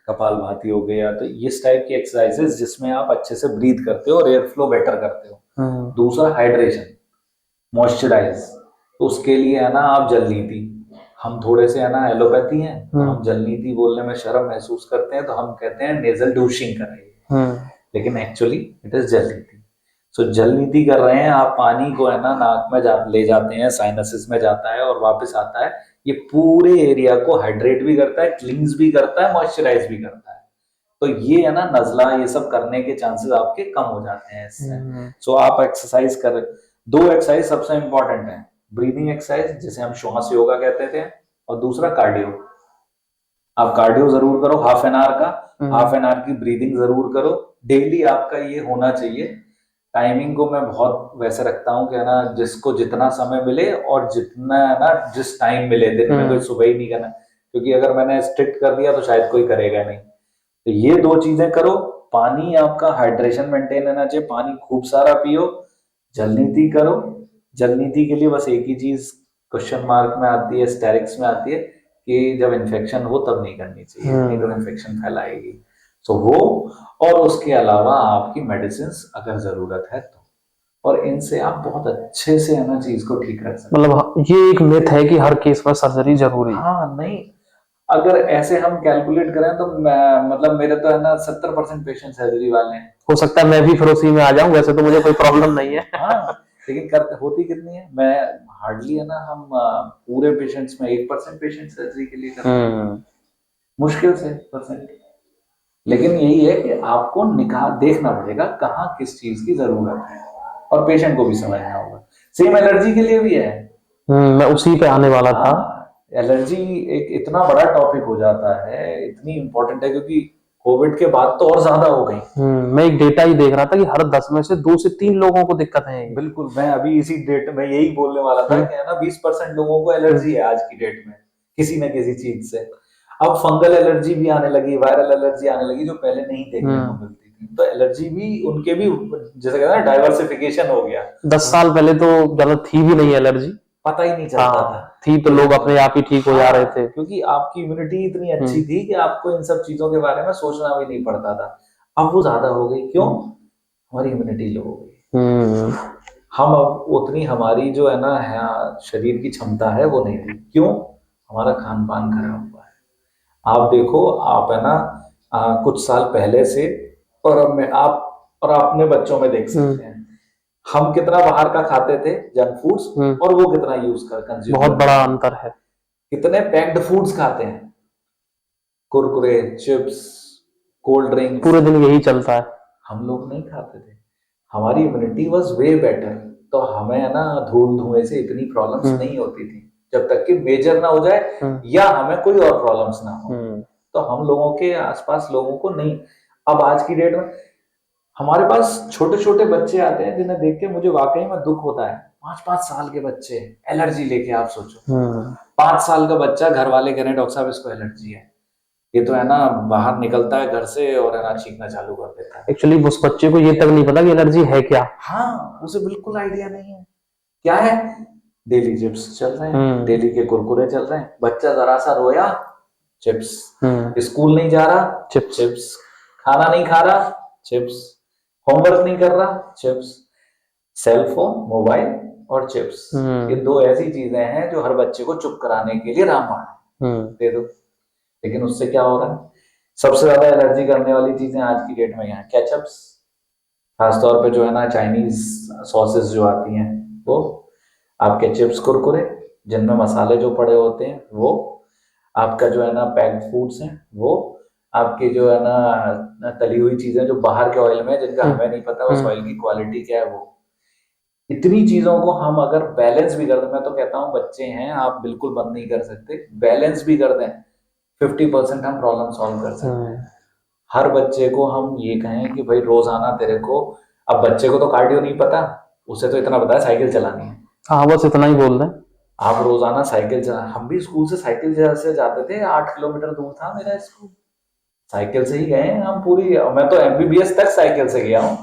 कपालभाति हो गया, तो इस टाइप की एक्सरसाइजेस जिसमें आप अच्छे से ब्रीथ करते हो और एयर फ्लो बेटर करते हो। दूसरा हाइड्रेशन, मॉइस्चराइज, तो उसके लिए है ना आप जल नीति, हम थोड़े से है ना एलोपैथी हैं, तो हम जल नीति बोलने में शर्म महसूस करते हैं, तो हम कहते हैं नेजल डूशिंग करेंगे, लेकिन एक्चुअली इट इज जल नीति। सो जल नीति कर रहे हैं आप, पानी को है ना नाक में ले जाते हैं, साइनसिस में जाता है और वापस आता है, ये पूरे एरिया को हाइड्रेट भी करता है, क्लींस भी करता है, मॉइस्चराइज भी करता है। तो ये है ना नजला, ये सब करने के चांसेस आपके कम हो जाते हैं इससे। सो आप एक्सरसाइज कर, 2 एक्सरसाइज सबसे इंपॉर्टेंट है, ब्रीदिंग एक्सरसाइज जिसे हम श्वास योगा कहते थे, और दूसरा कार्डियो। आप कार्डियो जरूर करो, हाफ एन आवर का, हाफ एन आवर की ब्रीदिंग जरूर करो, डेली आपका ये होना चाहिए। टाइमिंग को मैं बहुत वैसे रखता हूँ कि है ना जिसको जितना समय मिले और जितना है ना जिस टाइम मिले, दिन में कोई सुबह ही नहीं करना, क्योंकि अगर मैंने स्ट्रिक्ट कर दिया तो शायद कोई करेगा नहीं। तो ये 2 चीजें करो, पानी आपका हाइड्रेशन मेंटेन रहना चाहिए, पानी खूब सारा पियो, जल नीति करो। जल नीति के लिए बस एक ही चीज क्वेश्चन मार्क में आती है, स्टेरिक्स में आती है कि जब इन्फेक्शन हो तब नहीं करनी चाहिए, नहीं तो इन्फेक्शन फैलाएगी। सो वो, और उसके अलावा आपकी मेडिसिन अगर जरूरत है तो, और इनसे आप बहुत अच्छे से है ना चीज को ठीक कर सकते मतलब ये एक मिथ है कि हर केस में सर्जरी जरूरी है। हाँ नहीं, अगर ऐसे हम कैलकुलेट करें तो मतलब मेरे तो है ना 70% पेशेंट सर्जरी वाले हैं। हो सकता है मैं भी फिर उसी में आ जाऊं, वैसे तो मुझे कोई प्रॉब्लम नहीं है। हाँ, लेकिन कर होती कितनी है, मैं हार्डली है ना, हम पूरे पेशेंट्स में 1% पेशेंट सर्जरी के लिए करते हैं, मुश्किल से परसेंट। लेकिन यही है कि आपको निकाह देखना पड़ेगा कहाँ किस चीज की जरूरत है, और पेशेंट को भी समझना होगा। सेम एलर्जी के लिए भी है। मैं उसी पे आने वाला था। एलर्जी एक इतना बड़ा टॉपिक हो जाता है, इतनी इंपॉर्टेंट है, क्योंकि कोविड के बाद तो और ज्यादा हो गई। मैं एक डेटा ही देख रहा था कि हर 10 में से 2 से 3 लोगों को दिक्कत है। बिल्कुल, मैं अभी इसी डेट में यही बोलने वाला था कि है ना 20% लोगों को एलर्जी है आज की डेट में, किसी न किसी चीज से। अब फंगल एलर्जी भी आने लगी, वायरल एलर्जी आने लगी, जो पहले नहीं देखने को मिलती थी। तो एलर्जी भी उनके भी, जैसे कहते हैं डाइवर्सिफिकेशन हो गया। 10 साल पहले तो ज्यादा थी भी नहीं एलर्जी, पता ही नहीं चलता था, थी तो लोग अपने आप ही ठीक हो जा रहे थे। क्योंकि आपकी इम्यूनिटी इतनी अच्छी थी कि आपको इन सब चीजों के बारे में सोचना भी नहीं पड़ता था। अब वो ज्यादा हो गई, क्यों? हमारी इम्यूनिटी लो हो गई। हम अब उतनी, हमारी जो है ना शरीर की क्षमता है वो नहीं थी, क्यों? हमारा खान पान खराब हुआ है। आप देखो, आप है ना कुछ साल पहले से, और अब में आप और अपने बच्चों में देख सकते हैं, हम कितना बाहर का खाते थे जंक फूड्स, और वो कितना यूज कर कंज्यूम, बहुत बड़ा अंतर है। कितने पैक्ड फूड्स खाते हैं, कुरकुरे, चिप्स, कोल्ड ड्रिंक्स, पूरे दिन यही चलता है। हम लोग नहीं खाते थे, हमारी इम्यूनिटी वाज वे बेटर। तो हमें है ना धूल धुएं से इतनी प्रॉब्लम्स नहीं होती थी, जब तक कि मेजर ना हो जाए या हमें कोई और प्रॉब्लम्स ना हो। तो हम लोगों के आसपास लोगों को नहीं। अब आज की डेट में हमारे पास छोटे छोटे बच्चे आते हैं जिन्हें देख के मुझे वाकई में दुख होता है। 5-5 साल के बच्चे एलर्जी लेके, आप सोचो 5 साल का बच्चा, घर वाले कह रहे हैं डॉक्टर साहब इसको एलर्जी है, ये तो है ना बाहर निकलता है घर से और है ना चीखना चालू कर देता है। एक्चुअली उस बच्चे को ये तक नहीं पता कि एलर्जी है क्या। हाँ, उसे बिल्कुल आइडिया नहीं है क्या है। डेली चिप्स चल रहे हैं, डेली के कुरकुरे चल रहे हैं, बच्चा जरा सा रोया, चिप्स, स्कूल नहीं जा रहा, चिप्स, खाना नहीं खा रहा, चिप्स, होमवर्क नहीं कर रहा, चिप्स, सेल फोन, मोबाइल और चिप्स। ये दो ऐसी चीजें हैं जो हर बच्चे को चुप कराने के लिए रामबाण दे दो। लेकिन उससे क्या हो रहा है? सबसे ज्यादा एलर्जी करने वाली चीजें आज की डेट में यहाँ केचप्स, खासतौर पे जो है ना चाइनीज सॉसेस जो आती हैं, वो आपके चिप्स, कुरकुरे जिनमें मसाले जो पड़े होते हैं, वो आपका जो है ना पैक्ड फूड्स हैं, वो आपके जो है ना तली हुई चीजें जो बाहर के ऑयल में, जिनका हमें नहीं पता उस ऑयल की क्वालिटी क्या है, वो इतनी चीजों को हम अगर बैलेंस भी कर दें, मैं तो कहता हूँ बच्चे हैं, आप बिल्कुल बंद नहीं कर सकते, बैलेंस भी कर दें 50% हम प्रॉब्लम सॉल्व कर सकते हैं। हर बच्चे को हम ये कहें कि भाई रोजाना तेरे को, अब बच्चे को तो कार्डियो नहीं पता, उसे तो इतना पता है साइकिल चलानी है, हाँ बस इतना ही बोल दें। आप रोजाना साइकिल चला, हम भी स्कूल से साइकिल से जाते थे, 8 किलोमीटर दूर था मेरा स्कूल, साइकिल से ही गए हैं हम पूरी। मैं तो एमबीबीएस तक साइकिल से गया हूँ,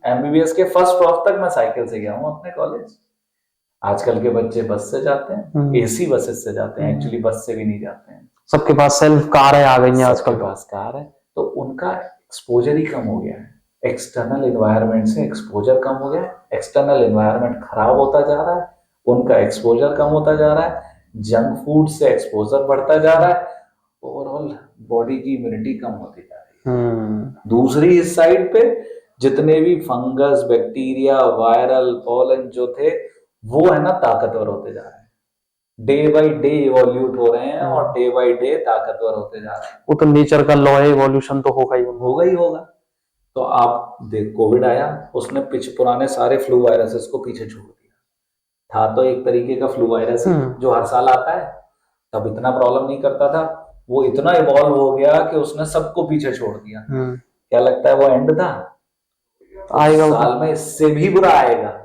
एमबीबीएस के फर्स्ट प्रॉफ तक मैं साइकिल से गया हूँ अपने कॉलेज। आजकल के बच्चे बस से जाते हैं, एसी बसेस से जाते हैं, एक्चुअली बस से भी नहीं जाते हैं, सबके पास सेल्फ कार है, आ गई है आजकल, सबके पास कार है। तो उनका एक्सपोजर ही कम हो गया है, एक्सटर्नल एनवायरनमेंट से एक्सपोजर कम हो गया है, एक्सटर्नल एनवायरनमेंट खराब होता जा रहा है, उनका एक्सपोजर कम होता जा रहा है, जंक फूड से एक्सपोजर बढ़ता जा रहा है, ओवरऑल बॉडी की इम्यूनिटी कम होती जा रही है। दूसरी इस साइड पे जितने भी फंगस, बैक्टीरिया, वायरल, पॉलन जो थे, वो है ना ताकतवर होते जा रहे हैं, डे बाय डे इवोल्यूट हो रहे हैं और डे बाय डे ताकतवर होते जा रहे हैं। वो तो नेचर का लॉ है, इवोल्यूशन तो होगा ही होगा। तो आप देख, कोविड आया, उसने पुराने सारे फ्लू वायरसेस को पीछे छोड़ दिया, था तो एक तरीके का फ्लू वायरस जो हर साल आता है, तब इतना प्रॉब्लम नहीं करता था, वो इतना इवॉल्व हो गया कि उसने सबको पीछे छोड़ दिया। क्या लगता है वो एंड था? आएगा साल में इससे भी बुरा आएगा।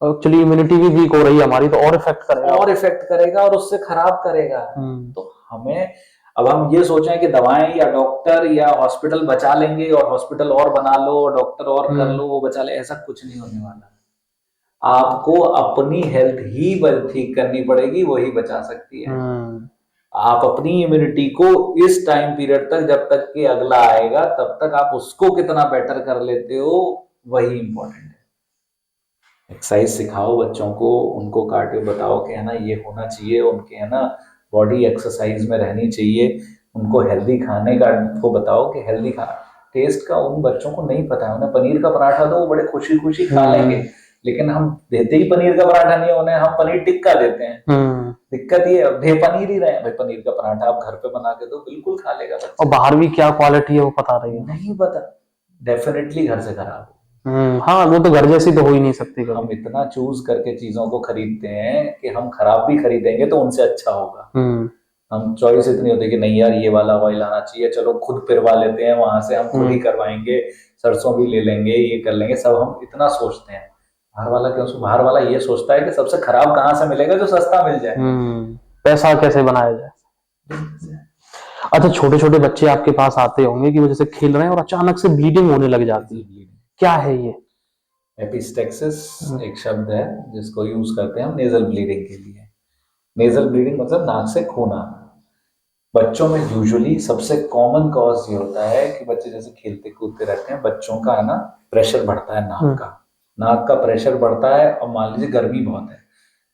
एक्चुअली इम्यूनिटी भी वीक हो रही है हमारी, तो और इफेक्ट करेगा और उससे खराब करेगा। तो हमें, अब हम ये सोचें कि दवाएं या डॉक्टर या हॉस्पिटल बचा लेंगे और हॉस्पिटल और बना लो, डॉक्टर और कर लो, वो बचा ले, ऐसा कुछ नहीं होने वाला। आपको अपनी हेल्थ ही ठीक करनी पड़ेगी, वही बचा सकती है। आप अपनी इम्यूनिटी को इस टाइम पीरियड तक, जब तक कि अगला आएगा, तब तक आप उसको कितना बेटर कर लेते हो, वही इंपॉर्टेंट है। एक्सरसाइज सिखाओ बच्चों को, उनको कार्डियो बताओ कि है ना ये होना चाहिए, उनके है ना बॉडी एक्सरसाइज में रहनी चाहिए, उनको हेल्दी खाने का को बताओ कि हेल्दी खाना टेस्ट का उन बच्चों को नहीं पता है। उन्हें पनीर का पराठा दो, वो बड़े खुशी खुशी खा लेंगे, लेकिन हम देते ही पनीर का पराठा नहीं है उन्हें, हम पनीर टिक्का देते हैं। दिक्कत ये है, पनीर ही रहे भाई, पनीर का पराठा आप घर पे बना के दो, बिल्कुल खा लेगा बच्चा। और बाहर भी क्या क्वालिटी है वो पता नहीं है, नहीं पता, डेफिनेटली घर से खराब हो। हाँ वो तो घर जैसी तो हो ही नहीं सकती कभी। हम इतना चूज करके चीजों को खरीदते हैं कि हम खराब भी खरीदेंगे तो उनसे अच्छा होगा। हम चॉइस इतनी होती है कि नहीं यार ये वाला ऑयल आना चाहिए, चलो खुद पिरवा लेते हैं वहां से, हम खुद ही करवाएंगे, सरसों भी ले लेंगे, ये कर लेंगे, सब हम इतना सोचते हैं। बाहर वाला क्यों? बाहर वाला ये सोचता है कि सबसे खराब कहाँ से मिलेगा, जो सस्ता मिल जाए, पैसा कैसे बनाया जाए। अच्छा, छोटे छोटे बच्चे आपके पास आते होंगे कि वो जैसे खेल रहे हैं और अचानक से ब्लीडिंग होने लग जाती है, क्या है ये? एपिस्टेक्सिस एक शब्द है जिसको यूज करते हैं हम नेजल ब्लीडिंग के लिए। नेजल ब्लीडिंग मतलब नाक से खून आना। बच्चों में यूजुअली सबसे कॉमन कॉज ये होता है कि बच्चे जैसे खेलते कूदते रहते हैं, बच्चों का है ना प्रेशर बढ़ता है नाक का प्रेशर बढ़ता है, और मान लीजिए गर्मी बहुत है,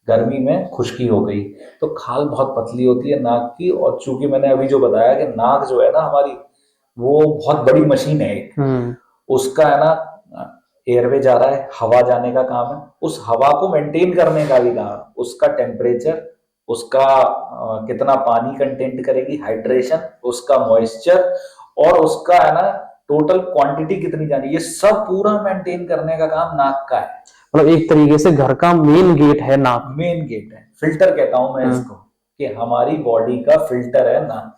गर्मी में खुश्की हो गई तो खाल बहुत पतली होती है नाक की, और चूंकि मैंने अभी जो बताया कि नाक जो है ना हमारी, वो बहुत बड़ी मशीन है एक, उसका है ना एयरवे जा रहा है, हवा जाने का काम है, उस हवा को मेंटेन करने का भी काम है, उसका टेम्परेचर, उसका कितना पानी कंटेंट करेगी, हाइड्रेशन, उसका मॉइस्चर, और उसका है ना टोटल क्वांटिटी कितनी जानी, ये सब पूरा मेंटेन करने का काम नाक का है। मतलब एक तरीके से घर का मेन गेट है नाक। मेन गेट है, फिल्टर कहता हूं मैं इसको, कि हमारी बॉडी का फिल्टर है नाक।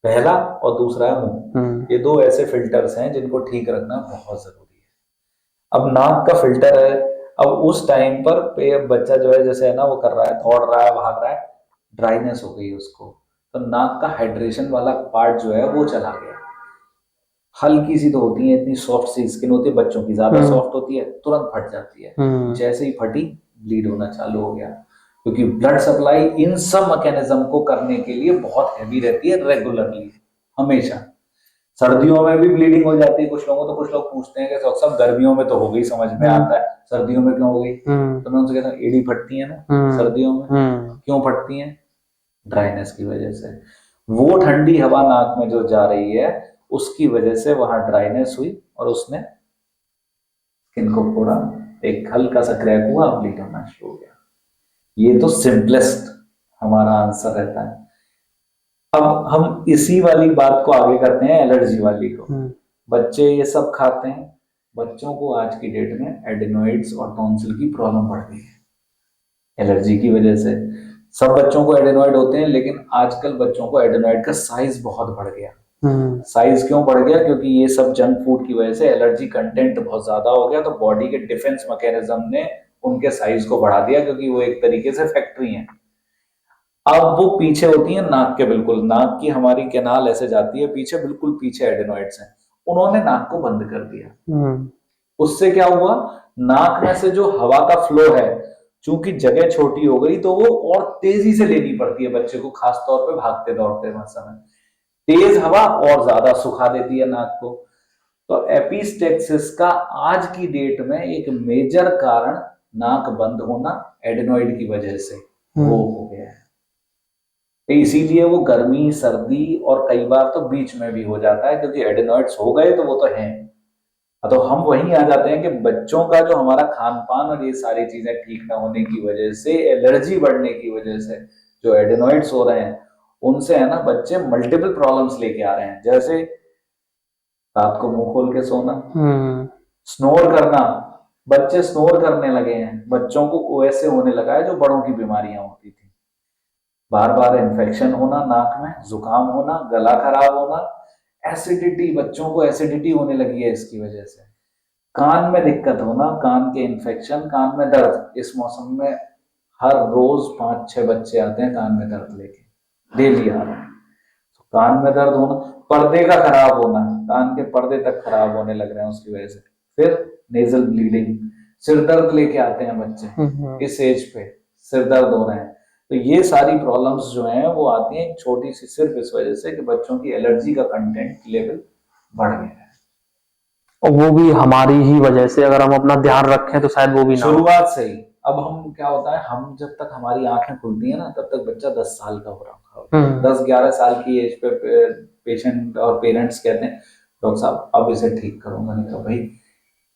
पहला और दूसरा है मुंह, ये दो ऐसे फिल्टर्स हैं जिनको ठीक रखना बहुत जरूरी है। अब नाक का फिल्टर है, अब उस टाइम पर बच्चा जो है जैसे है ना वो कर रहा है, दौड़ रहा है, भाग रहा है, ड्राइनेस हो गई उसको, तो नाक का हाइड्रेशन वाला पार्ट जो है वो चला गया। हल्की सी तो होती है, इतनी सॉफ्ट सी स्किन होती है, बच्चों की ज्यादा सॉफ्ट होती है, तुरंत फट जाती है, जैसे ही फटी ब्लीड होना चालू हो गया, क्योंकि ब्लड सप्लाई इन सब मैकेनिज्म को करने के लिए बहुत हैवी रहती है रेगुलरली, हमेशा। सर्दियों में भी ब्लीडिंग हो जाती है कुछ लोगों, तो कुछ लोग पूछते हैं कि डॉक्टर साहब गर्मियों में तो हो गई, समझ में आता है, सर्दियों में क्यों हो गई? तो मैं उनसे कहता हूँ एड़ी फटती है ना सर्दियों में, क्यों फटती है? ड्राइनेस की वजह से। वो ठंडी हवा नाक में जो जा रही है उसकी वजह से वहां ड्राइनेस हुई, और उसने स्किन को फोड़ा, एक हल्का सा क्रैक हुआ, ब्लीड होना शुरू हो गया। ये तो सिंपलेस्ट हमारा आंसर रहता है। अब हम इसी वाली बात को आगे करते हैं, एलर्जी वाली को। बच्चे ये सब खाते हैं, बच्चों को आज की डेट में एडेनोइड्स और टॉन्सिल की प्रॉब्लम बढ़ गई है एलर्जी की वजह से। सब बच्चों को एडेनोइड होते हैं, लेकिन आजकल बच्चों को एडेनोइड का साइज बहुत बढ़ गया। साइज क्यों बढ़ गया? क्योंकि ये सब जंक फूड की वजह से एलर्जी कंटेंट बहुत ज्यादा हो गया, तो बॉडी के डिफेंस मैकेनिज्म ने उनके साइज को बढ़ा दिया, क्योंकि वो एक तरीके से फैक्ट्री है। अब वो पीछे होती है नाक के, बिल्कुल नाक की हमारी कैनाल ऐसे जाती है पीछे, बिल्कुल पीछे एडेनोइड्स हैं, उन्होंने नाक को बंद कर दिया। उससे क्या हुआ? नाक में से जो हवा का फ्लो है, चूंकि जगह छोटी हो गई, तो वो और तेजी से लेनी पड़ती है बच्चे को, खासतौर पे भागते दौड़ते समय तेज हवा और ज्यादा सुखा देती है नाक को। तो एपिस्टेक्सिस का आज की डेट में एक मेजर कारण नाक बंद होना एडेनोइड की वजह से वो हो गया है। इसीलिए वो गर्मी सर्दी और कई बार तो बीच में भी हो जाता है, क्योंकि एडेनोइड्स हो गए तो वो तो हैं। तो हम वहीं आ जाते हैं कि बच्चों का जो हमारा खान पान और ये सारी चीजें ठीक ना होने की वजह से, एलर्जी बढ़ने की वजह से जो एडेनोइड्स हो रहे हैं, उनसे है ना बच्चे मल्टीपल प्रॉब्लम्स लेके आ रहे हैं। जैसे रात को मुंह खोल के सोना, स्नोर करना, बच्चे स्नोर करने लगे हैं, बच्चों को ओएसए होने लगा है जो बड़ों की बीमारियां होती थी। बार बार इन्फेक्शन होना नाक में, जुकाम होना, गला खराब होना, एसिडिटी, बच्चों को एसिडिटी होने लगी है इसकी वजह से। कान में दिक्कत होना, कान के इन्फेक्शन, कान में दर्द, इस मौसम में हर रोज 5-6 बच्चे आते हैं कान में दर्द लेके, डेली आ रहे हैं। तो कान में दर्द होना, पर्दे का खराब होना, कान के पर्दे तक खराब होने लग रहे हैं उसकी वजह से। फिर नेजल ब्लीडिंग, सिर दर्द लेके आते हैं बच्चे इस एज पे, सिर दर्द हो रहे हैं। तो ये सारी प्रॉब्लम्स जो हैं वो आती हैं छोटी सी सिर्फ इस वजह से कि बच्चों की एलर्जी का कंटेंट लेवल बढ़ गया है। और वो भी हमारी ही वजह से, अगर हम अपना ध्यान रखें तो शायद वो भी ना हो। शुरुआत से ही। अब हम क्या होता है, हम जब तक हमारी आंखें खुलती है ना तब तक बच्चा 10 साल का हो रहा होता है। 10-11 साल की एज पे पेशेंट और पेरेंट्स कहते हैं डॉक्टर साहब अब इसे ठीक करो। मैंने कहा भाई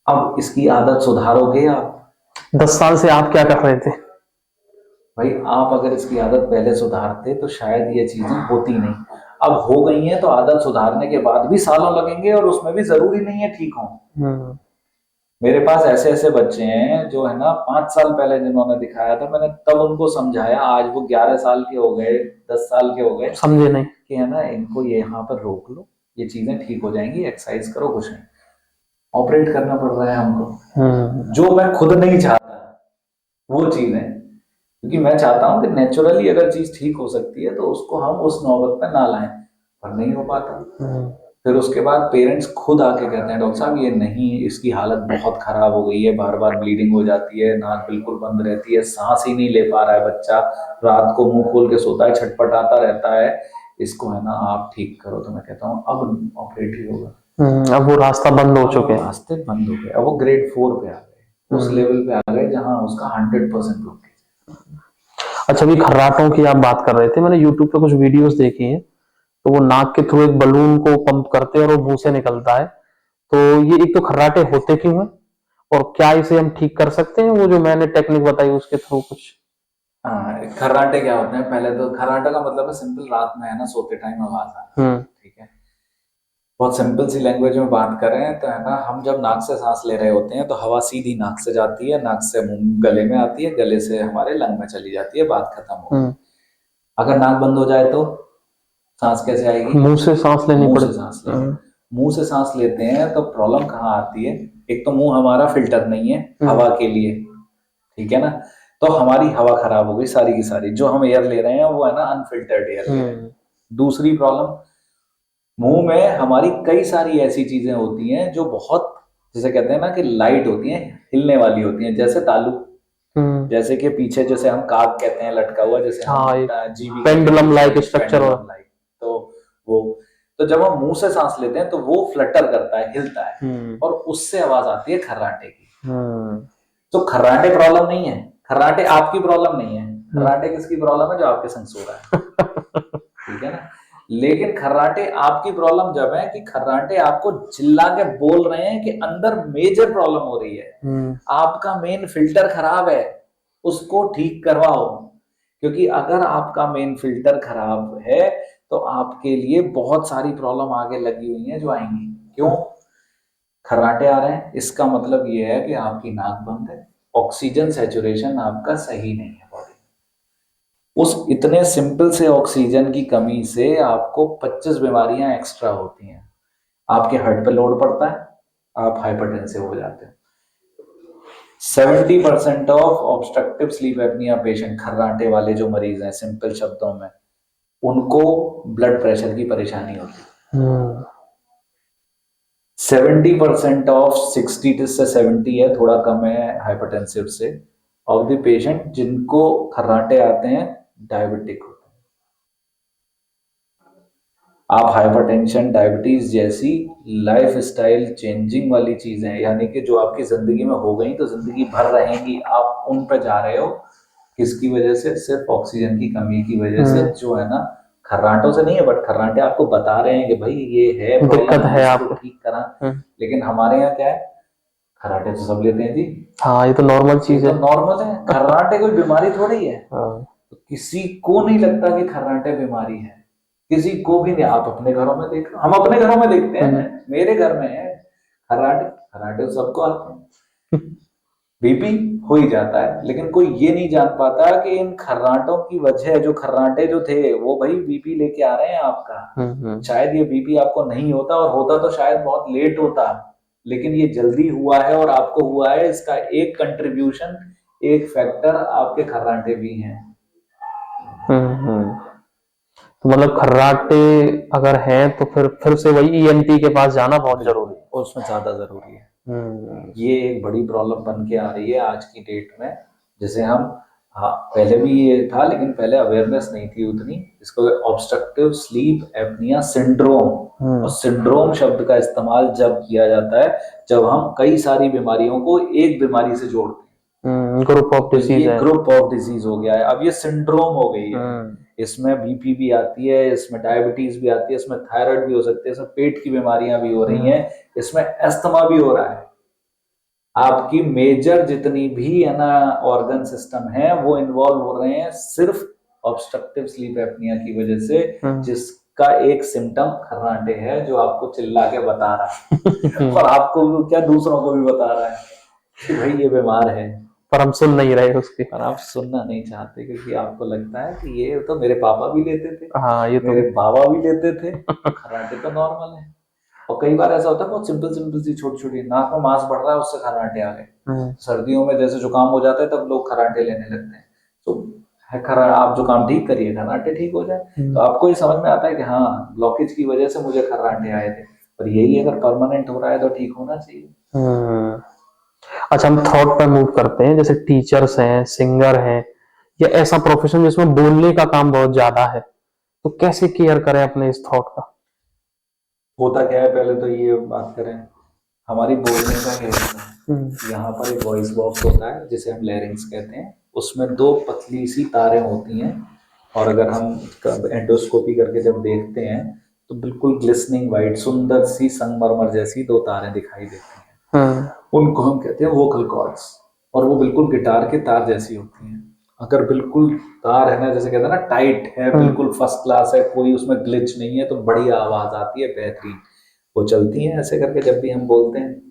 अब इसकी आदत सुधारोगे आप? 10 साल से आप क्या कर रहे थे? भाई आप अगर इसकी आदत पहले सुधारते तो शायद ये चीजें होती नहीं। अब हो गई हैं तो आदत सुधारने के बाद भी सालों लगेंगे और उसमें भी जरूरी नहीं है ठीक हो। मेरे पास ऐसे ऐसे बच्चे हैं जो है ना 5 साल पहले जिन्होंने दिखाया था, मैंने तब उनको समझाया, आज वो 11 साल के हो गए, 10 साल के हो गए, समझे नहीं कि है ना इनको ये यहाँ पर रोक लो, ये चीजें ठीक हो जाएंगी, एक्सरसाइज करो, कुछ नहीं। ऑपरेट करना पड़ रहा है हमको, जो मैं खुद नहीं चाहता वो चीज है। क्योंकि मैं चाहता हूँ कि नेचुरली अगर चीज ठीक हो सकती है तो उसको हम उस नौबत पे ना लाएं, पर नहीं हो पाता। फिर उसके बाद पेरेंट्स खुद आके कहते हैं डॉक्टर साहब ये नहीं, इसकी हालत बहुत खराब हो गई है, बार बार ब्लीडिंग हो जाती है, नाक बिल्कुल बंद रहती है, सांस ही नहीं ले पा रहा है बच्चा, रात को मुंह खोल के सोता है, छटपटाता रहता है, इसको है ना आप ठीक करो। तो मैं कहता हूँ अब ऑपरेट ही होगा। अब वो रास्ता बंद हो चुके हैं। रास्ते बंद हो गए, अब वो ग्रेड 4 पे आ गए, उस लेवल पे आ गए जहाँ उसका 100% ब्लॉकेज। अच्छा, अभी खर्राटों की आप बात कर रहे थे, मैंने यूट्यूब पे कुछ वीडियोस देखी हैं, तो वो नाक के थ्रू एक बलून को पंप करते हैं और वो मुंह से निकलता है। तो ये एक तो खर्राटे होते क्यों हैं और क्या इसे हम ठीक कर सकते हैं? वो जो मैंने टेक्निक बताई उसके थ्रू कुछ। हाँ, खर्राटे क्या होते हैं? पहले तो खर्राटा का मतलब है सिंपल, रात में है ना सोते टाइम आवाज आना। ठीक है, बहुत सिंपल सी लैंग्वेज में बात करें तो है ना, हम जब नाक से सांस ले रहे होते हैं तो हवा सीधी नाक से जाती है, नाक से मुंह गले में आती है, गले से हमारे लंग में चली जाती है, बात खत्म हो गई। अगर नाक बंद हो जाए तो सांस कैसे आएगी? मुंह से सांस लेनी मुंह से पड़ेगी। सांस लेते हैं। मुंह से सांस लेते हैं तो प्रॉब्लम कहाँ आती है? एक तो मुंह हमारा फिल्टर नहीं है हवा के लिए, ठीक है ना, तो हमारी हवा खराब हो गई सारी की सारी, जो हम एयर ले रहे हैं वो है ना अनफिल्टर्ड एयर ले रहे हैं। दूसरी प्रॉब्लम, मुंह में हमारी कई सारी ऐसी चीजें होती हैं जो बहुत, जैसे कहते हैं ना कि लाइट होती हैं, हिलने वाली होती हैं, जैसे तालू, जैसे कि पीछे जैसे हम काग कहते हैं लटका हुआ, जैसे जीवी पेंडुलम लाइक स्ट्रक्चर हो। तो वो, तो जब हम मुंह से सांस लेते हैं तो वो फ्लटर करता है, हिलता है, और उससे आवाज आती है खर्राटे की। तो खर्राटे प्रॉब्लम नहीं है, खर्राटे आपकी प्रॉब्लम नहीं है, खर्राटे किसकी प्रॉब्लम है? जो आपके संग सो रहा है। ठीक है ना, लेकिन खर्राटे आपकी प्रॉब्लम जब है कि खर्राटे आपको चिल्ला के बोल रहे हैं कि अंदर मेजर प्रॉब्लम हो रही है, आपका मेन फिल्टर खराब है, उसको ठीक करवाओ। क्योंकि अगर आपका मेन फिल्टर खराब है तो आपके लिए बहुत सारी प्रॉब्लम आगे लगी हुई हैं जो आएंगी। क्यों? खर्राटे आ रहे हैं, इसका मतलब ये है कि आपकी नाक बंद है, ऑक्सीजन सैचुरेशन आपका सही नहीं है बॉडी। उस इतने सिंपल से ऑक्सीजन की कमी से आपको 25 बीमारियां एक्स्ट्रा होती हैं। आपके हार्ट पे लोड पड़ता है, आप हाइपरटेंसिव हो जाते हैं। 70% of obstructive sleep apnea patient, खर्राटे वाले जो मरीज हैं, सिंपल शब्दों में, उनको ब्लड प्रेशर की परेशानी होती है। 70% ऑफ 60 से 70 है, थोड़ा कम है हाइपरटेंसिव से, ऑफ द पेशेंट जिनको खर्राटे आते हैं डायबिटिक होते हैं। आप हाइपरटेंशन, डायबिटीज जैसी लाइफ स्टाइल चेंजिंग वाली चीजें, यानी कि जो आपकी जिंदगी में हो गई तो जिंदगी भर रहेंगी, आप उन पे जा रहे हो। किसकी वजह से? सिर्फ ऑक्सीजन की कमी की वजह से, जो है ना, खर्राटों से नहीं है, बट खर्राटे आपको बता रहे हैं कि भाई ये है दिक्कत है, आपको ठीक करा। लेकिन हमारे यहाँ क्या है, खर्राटे तो सब लेते हैं जी। हाँ, ये तो नॉर्मल चीज है, नॉर्मल है, खर्राटे कोई बीमारी थोड़ी है। तो किसी को नहीं लगता कि खर्राटे बीमारी है, किसी को भी नहीं। आप अपने घरों में देख लो, हम अपने घरों में देखते हैं, मेरे घर में है खर्राटे, खर्राटे तो सबको आते हैं, बीपी हो ही जाता है। लेकिन कोई ये नहीं जान पाता कि इन खर्राटों की वजह, जो खर्राटे जो थे वो भाई बीपी लेके आ रहे हैं आपका। शायद ये बीपी आपको नहीं होता, और होता तो शायद बहुत लेट होता, लेकिन ये जल्दी हुआ है और आपको हुआ है, इसका एक कंट्रीब्यूशन, एक फैक्टर आपके खर्राटे भी हैं। तो मतलब खर्राटे अगर हैं तो फिर से वही ईएनटी के पास जाना बहुत जरूरी है, और उसमें ज्यादा जरूरी है। ये एक बड़ी प्रॉब्लम बन के आ रही है आज की डेट में। जैसे हम, हाँ पहले भी ये था लेकिन पहले अवेयरनेस नहीं थी उतनी। इसको ऑब्स्ट्रक्टिव स्लीप एपनिया सिंड्रोम, और सिंड्रोम शब्द का इस्तेमाल जब किया जाता है जब हम कई सारी बीमारियों को एक बीमारी से जोड़ते हैं। ग्रुप ऑफ डिसीज है, ग्रुप ऑफ डिजीज हो गया है, अब ये सिंड्रोम हो गई है। इसमें बीपी भी आती है, इसमें डायबिटीज भी आती है, इसमें थायराइड भी हो सकती है, इसमें पेट की बीमारियां भी हो रही हैं, इसमें अस्थमा भी हो रहा है। आपकी मेजर जितनी भी है ना ऑर्गन सिस्टम है वो इन्वॉल्व हो रहे हैं सिर्फ ऑब्स्ट्रक्टिव स्लीप एपनिया की वजह से, जिसका एक सिम्टम खर्राटे है जो आपको चिल्ला के बता रहा है और आपको क्या दूसरों को भी बता रहा है कि भाई ये बीमार है, पर हम सुन नहीं रहे उसके, पर आप सुनना नहीं चाहते क्योंकि आपको लगता है कि ये तो मेरे पापा भी लेते थे, हाँ ये तो मेरे बाबा भी लेते थे, खर्राटे तो नॉर्मल है। और कई बार ऐसा होता है बहुत सिंपल सिंपल सी छोटी छोटी, नाक में मांस बढ़ रहा है उससे खर्राटे आ गए। सर्दियों में जैसे जुकाम हो जाता है तब लोग खर्राटे लेने लगते हैं, तो है खरा आप जुकाम ठीक करिए खर्राटे ठीक हो जाए। तो आपको ये समझ में आता है कि हाँ ब्लॉकेज की वजह से मुझे खर्राटे आए थे, पर यही अगर परमानेंट हो रहा है तो ठीक होना चाहिए। अच्छा, हम थॉट पे मूव करते हैं। जैसे टीचर्स हैं, सिंगर हैं, या ऐसा प्रोफेशन जिसमें बोलने का काम बहुत ज्यादा है, तो कैसे केयर करें अपने इस थॉट का? होता क्या है, पहले तो ये बात करें, हमारी बोलने का क्या होता है, यहाँ पर एक वॉइस बॉक्स होता है जिसे हम लैरिंक्स कहते हैं, उसमें दो पतली सी तारें होती हैं, और अगर हम एंडोस्कोपी करके जब देखते हैं तो बिल्कुल ग्लिसनिंग वाइट सुंदर सी संगमरमर जैसी दो तारें दिखाई देती हैं। उनको हम कहते हैं वोकल कॉर्ड्स, और वो बिल्कुल गिटार के तार जैसी होती हैं। अगर बिल्कुल तार है ना, जैसे कहते हैं ना टाइट है, बिल्कुल फर्स्ट क्लास है, कोई उसमें ग्लिच नहीं है, तो बढ़िया आवाज आती है, बेहतरीन वो चलती है ऐसे करके जब भी हम बोलते हैं।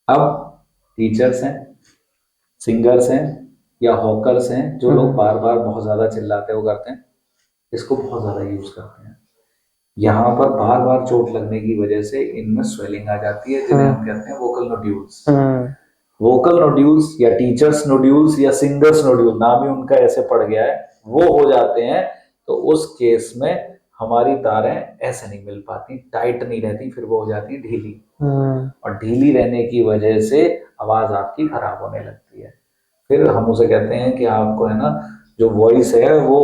अब टीचर्स हैं, सिंगर्स हैं, या हॉकर्स हैं, जो लोग बार बार बहुत ज्यादा चिल्लाते हो करते हैं, इसको बहुत ज्यादा यूज करते हैं। यहाँ पर बार बार चोट लगने की वजह से इनमें स्वेलिंग आ जाती है, जिन्हें हम कहते हैं वोकल नोड्यूल्स। वोकल नोड्यूल्स या टीचर्स नोड्यूल्स या सिंगर्स नोड्यूल, नाम ही उनका ऐसे पड़ गया है, वो हो जाते हैं। तो उस केस में हमारी तारें ऐसे नहीं मिल पाती, टाइट नहीं रहती, फिर वो हो जाती है ढीली, और ढीली रहने की वजह से आवाज आपकी खराब होने लगती है। फिर हम उसे कहते हैं कि आपको है ना जो वॉइस है वो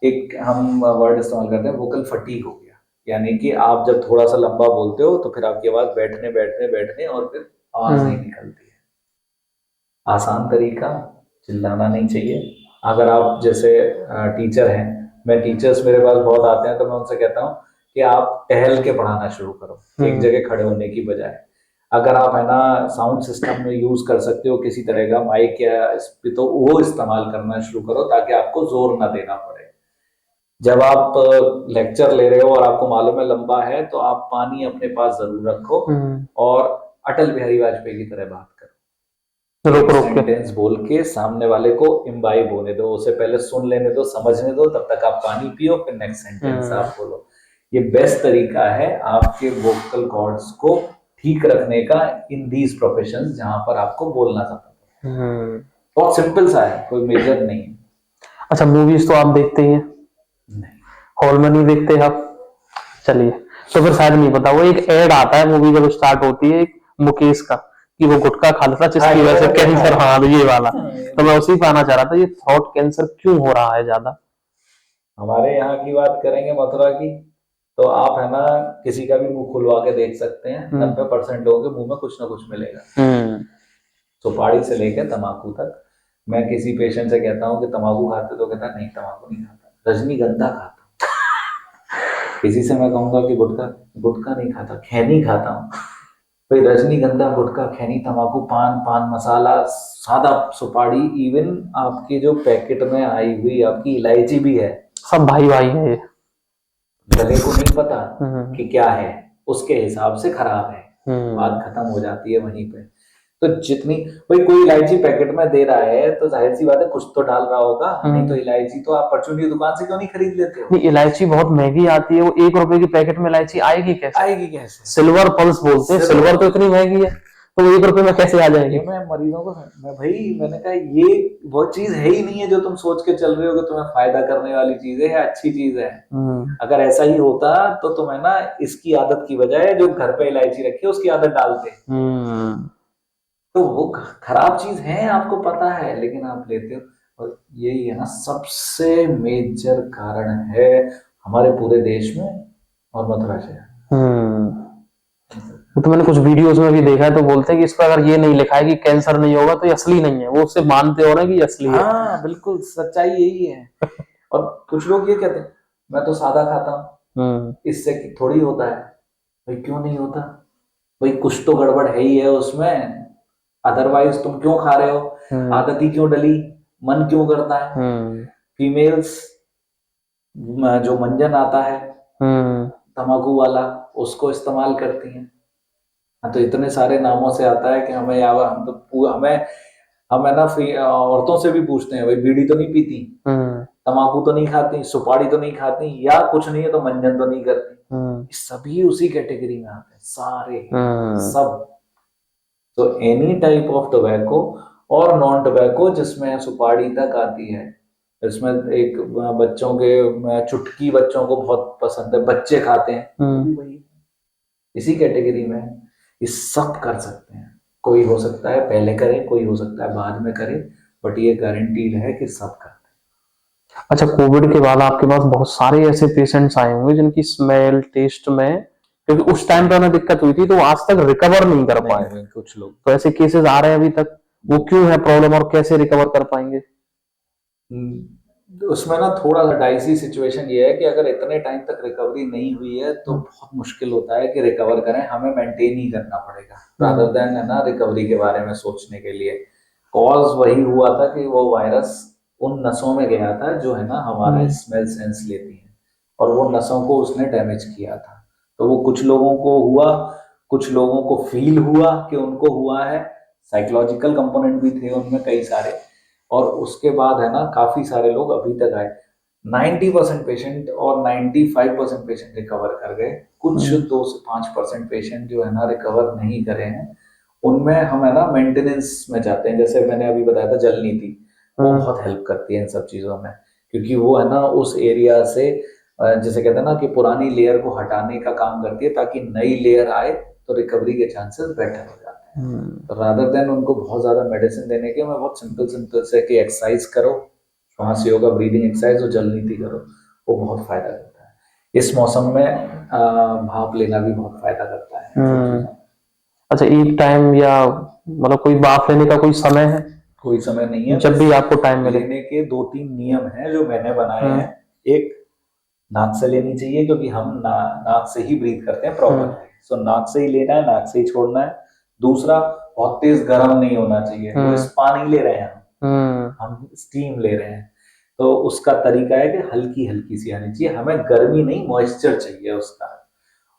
एक हम वर्ड इस्तेमाल करते हैं वोकल फटीग हो गया, यानी कि आप जब थोड़ा सा लंबा बोलते हो तो फिर आपकी आवाज बैठने बैठने बैठने और फिर आवाज नहीं निकलती है। आसान तरीका, चिल्लाना नहीं चाहिए। अगर आप जैसे टीचर हैं, मैं टीचर्स मेरे पास बहुत आते हैं तो मैं उनसे कहता हूँ कि आप टहल के पढ़ाना शुरू करो एक जगह खड़े होने की बजाय। अगर आप है ना साउंड सिस्टम में यूज कर सकते हो किसी तरह का माइक या तो वो इस्तेमाल करना शुरू करो ताकि आपको जोर ना देना पड़े। जब आप लेक्चर ले रहे हो और आपको मालूम है लंबा है तो आप पानी अपने पास जरूर रखो और अटल बिहारी वाजपेयी की तरह बात करो। सेंटेंस बोल के सामने वाले को इम्बाइब होने दो, उसे पहले सुन लेने दो, समझने दो, तब तक आप पानी पियो, फिर नेक्स्ट सेंटेंस आप बोलो। ये बेस्ट तरीका है आपके वोकल कॉर्ड्स को ठीक रखने का इन दीज प्रोफेशंस जहां पर आपको बोलना चाहता है। बहुत सिंपल सा है, कोई मेजर नहीं है। अच्छा, मूवीज तो आप देखते हैं? नहीं, हॉल में नहीं देखते आप? चलिए, तो फिर शायद नहीं पता, वो एक एड आता है मूवी जब स्टार्ट होती है मुकेश का कि वो गुटखा खा लेता जिसकी वजह से कैंसर, हाँ ये वाला। तो मैं उसी पे आना चाह रहा था, ये थ्रोट कैंसर क्यों हो रहा है ज्यादा? हमारे यहाँ की बात करेंगे मथुरा की, तो आप है ना किसी का भी मुंह खुलवा के देख सकते हैं, 90% लोगों के मुंह में कुछ ना कुछ मिलेगा, सुपारी से लेकर तंबाकू तक। मैं किसी पेशेंट से कहता हूँ कि तंबाकू खाते, तो कहता नहीं तंबाकू नहीं खाता, रजनीगंधा खाता हूँ। किसी से मैं कहूंगा कि गुटखा नहीं खाता, खैनी खाता हूँ। भाई रजनीगंधा, गुटखा, खैनी, तंबाकू, पान मसाला, सादा सुपारी, इवन आपकी जो पैकेट में आई हुई आपकी इलायची भी है, सब भाई भाई है। ये गले को नहीं पता कि क्या है, उसके हिसाब से खराब है, बात खत्म हो जाती है वहीं पे। तो जितनी भाई कोई इलायची पैकेट में दे रहा है तो जाहिर सी बात है कुछ तो डाल रहा होगा, नहीं तो इलायची तो आप परचून की दुकान से क्यों नहीं खरीद लेते हो? इलायची बहुत महंगी आती है, वो 1 रुपए की पैकेट में इलायची आएगी कैसे? आएगी कैसे? सिल्वर पल्स बोलते हैं, सिल्वर तो इतनी महंगी है, तो 1 रुपए में कैसे आ जाएंगे? ये मैं मरीजों को मैंने कहा ये वो चीज है ही नहीं है जो तुम सोच के चल रहे हो कि तुम्हें फायदा करने वाली चीज है या अच्छी चीज है। अगर ऐसा ही होता तो तुम्हें ना इसकी आदत की बजाय जो घर पे इलायची रखी है उसकी आदत डालते। तो वो खराब चीज है, आपको पता है, लेकिन आप लेते हो। और यही है ना सबसे मेजर कारण है हमारे पूरे देश में और मथुरा शहर। वो तो मैंने कुछ वीडियोस में भी देखा है, तो बोलते हैं कि इस पर अगर ये नहीं लिखा है कि कैंसर नहीं होगा तो ये असली नहीं है, वो उससे मानते हो ना कि ये असली है। हाँ बिल्कुल, सच्चाई यही है। और कुछ लोग ये कहते हैं मैं तो सादा खाता हूँ, इससे थोड़ी होता है। भाई क्यों नहीं होता? भाई कुछ तो गड़बड़ है ही है उसमें, अदरवाइज तुम क्यों खा रहे हो? आदत ही क्यों डली? मन क्यों करता है? फीमेल्स जो मंजन आता है तंबाकू वाला, उसको इस्तेमाल करती हैं। हाँ, तो इतने सारे नामों से आता है कि हमें यार हम है ना औरतों से भी पूछते हैं भाई बीड़ी तो नहीं पीती, तंबाकू तो नहीं खाती, सुपारी तो नहीं खाती, या कुछ नहीं है तो मंजन तो नहीं करती। सभी उसी कैटेगरी में आते हैं सारे, सब। तो एनी टाइप ऑफ टोबैको और नॉन टोबैको जिसमें सुपारी तक आती है, इसमें एक बच्चों के चुटकी बच्चों को बहुत पसंद है, बच्चे खाते हैं, वही इसी कैटेगरी में। ये सब कर सकते हैं, कोई हो सकता है पहले करे, कोई हो सकता है बाद में करे, बट ये गारंटीड है कि सब करते हैं। अच्छा, कोविड के बाद आपके पास बहुत सारे ऐसे पेशेंट्स आए होंगे जिनकी स्मेल टेस्ट में, क्योंकि उस टाइम पे उन्हें दिक्कत हुई थी तो आज तक रिकवर नहीं कर पाए। कुछ लोग तो ऐसे केसेस आ रहे हैं अभी तक, वो क्यों है प्रॉब्लम और कैसे रिकवर कर पाएंगे? उसमें ना थोड़ा सा डाइसी सिचुएशन ये है कि अगर इतने टाइम तक रिकवरी नहीं हुई है तो बहुत मुश्किल होता है कि रिकवर करें, हमें मेंटेन ही करना पड़ेगा रादर देन है ना रिकवरी के बारे में सोचने के लिए। कॉज वही हुआ था कि वो वायरस उन नसों में गया था जो है ना हमारा स्मेल सेंस लेती है, और वो नसों को उसने डैमेज किया था। तो वो कुछ लोगों को हुआ, कुछ लोगों को फील हुआ कि उनको हुआ है, साइकोलॉजिकल कंपोनेंट भी थे उनमें कई सारे। और उसके बाद है ना काफी सारे लोग अभी तक आए, 90% पेशेंट और 95% पेशेंट रिकवर कर गए। कुछ 2 से 5% पेशेंट जो है ना रिकवर नहीं करे हैं, उनमें हम है ना मेंटेनेंस में जाते हैं। जैसे मैंने अभी बताया था जल नीति, वो बहुत हेल्प करती है इन सब चीजों में, क्योंकि वो है ना उस एरिया से जैसे कहते हैं ना कि पुरानी लेयर को हटाने का काम करती है ताकि नई लेयर आए तो रिकवरी के चांसेस बेटर हो जाते हैं। रादर देन उनको बहुत ज्यादा मेडिसिन देने के, मैं बहुत सिंपल सिंपल से कि एक्सरसाइज करो, श्वास योगा ब्रीदिंग एक्सरसाइज और जल नीति करो, वो बहुत फायदा करता है। इस मौसम में भाप लेना भी बहुत फायदा करता है। अच्छा, एक टाइम या मतलब कोई भाप लेने का कोई समय है? कोई समय नहीं है, जब भी आपको टाइम मिले। लेने के 2-3 नियम हैं जो मैंने बनाए हैं। एक, नाक से लेनी चाहिए क्योंकि हम नाक से ही ब्रीथ करते हैं प्रॉपरली, सो नाक से ही लेना है, नाक से ही छोड़ना है। दूसरा, बहुत तेज गर्म नहीं होना चाहिए, तो पानी ले रहे हैं हम स्टीम ले रहे हैं, तो उसका तरीका है कि हल्की हल्की सी आनी चाहिए, हमें गर्मी नहीं मॉइस्चर चाहिए उसका।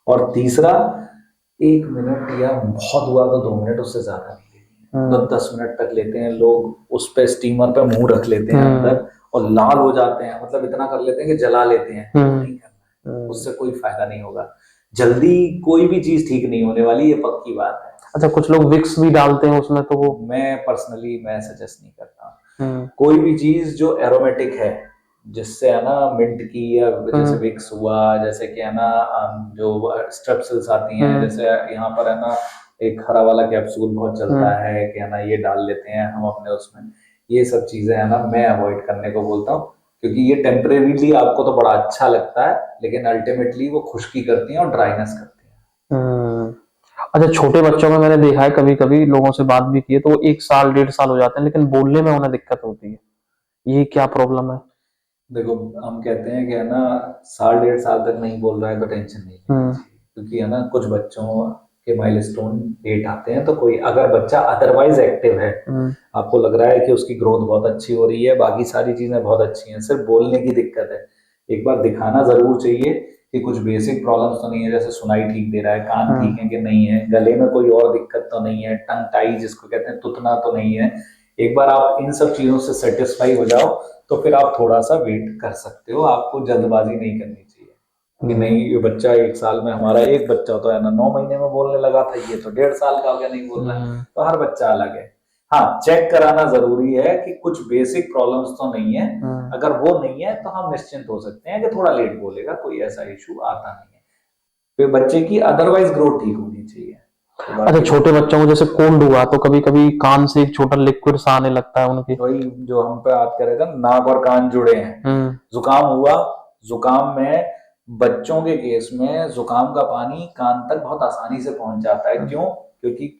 और तीसरा, 1 मिनट या बहुत हुआ तो 2 मिनट, उससे ज्यादा नहीं लेनी है। 10 मिनट तक लेते हैं लोग, उस पे स्टीमर पे मुंह रख लेते हैं अंदर और लाल हो जाते हैं, मतलब इतना कर लेते हैं कि जला लेते हैं। नहीं करना है, उससे कोई फायदा नहीं होगा, जल्दी कोई भी चीज ठीक नहीं होने वाली, ये पक्की बात है। अच्छा, कुछ लोग विक्स भी डालते हैं उसमें, तो वो मैं पर्सनली सजेस्ट नहीं करता। कोई भी चीज जो एरोमेटिक है, जिससे है ना मिंट की, या जैसे विक्स हुआ, जैसे कि है ना जो स्ट्रेप्सिल्स आती हैं, जैसे यहाँ पर है ना एक हरा वाला कैप्सूल बहुत चलता है कि है ना ये डाल लेते हैं हम अपने उसमें, ये सब चीजें है ना मैं अवॉइड करने को बोलता हूँ, क्योंकि ये टेम्परेरीली आपको तो बड़ा अच्छा लगता है, लेकिन अल्टीमेटली वो खुश्की करती हैं और ड्राइनेस करती हैं। अच्छा, छोटे बच्चों में मैंने देखा है, कभी कभी लोगों से बात भी की है, तो वो 1 साल 1.5 साल हो जाते हैं लेकिन बोलने में उन्हें दिक्कत होती है, ये क्या प्रॉब्लम है? देखो, हम कहते हैं कि है ना 1.5 साल तक नहीं बोल रहा है तो टेंशन नहीं लेनी चाहिए, क्योंकि है ना कुछ बच्चों के माइलस्टोन लेट आते हैं। तो कोई अगर बच्चा अदरवाइज एक्टिव है, आपको लग रहा है कि उसकी ग्रोथ बहुत अच्छी हो रही है, बाकी सारी चीजें बहुत अच्छी हैं, सिर्फ बोलने की दिक्कत है, एक बार दिखाना जरूर चाहिए कि कुछ बेसिक प्रॉब्लम्स तो नहीं है, जैसे सुनाई ठीक दे रहा है, कान ठीक है कि नहीं है, गले में कोई और दिक्कत तो नहीं है, टंग टाई जिसको कहते हैं तुतना तो नहीं है। एक बार आप इन सब चीजों से सेटिस्फाई हो जाओ तो फिर आप थोड़ा सा वेट कर सकते हो, आपको जल्दबाजी नहीं करनी चाहिए। कि नहीं ये बच्चा 1 साल में, हमारा एक बच्चा तो है ना 9 महीने में बोलने लगा था, ये तो 1.5 साल का हो गया नहीं बोल रहा है। तो हर बच्चा अलग है। हाँ, चेक कराना जरूरी है कि कुछ बेसिक प्रॉब्लम्स तो नहीं है। अगर वो नहीं है तो हम निश्चिंत हो सकते हैं कि थोड़ा लेट बोलेगा, कोई ऐसा इशू आता नहीं है। फिर बच्चे की अदरवाइज ग्रोथ ठीक होनी चाहिए। अच्छा, छोटे बच्चों को जैसे कोल्ड हुआ तो कभी कभी कान से एक छोटा लिक्विड सा आने लगता है उनके, वही जो हम पे बात कर रहे थे, नाक और कान जुड़े हैं। जुकाम हुआ, जुकाम में बच्चों के केस में जुकाम का पानी कान तक बहुत आसानी से पहुंच जाता है। क्यों? क्योंकि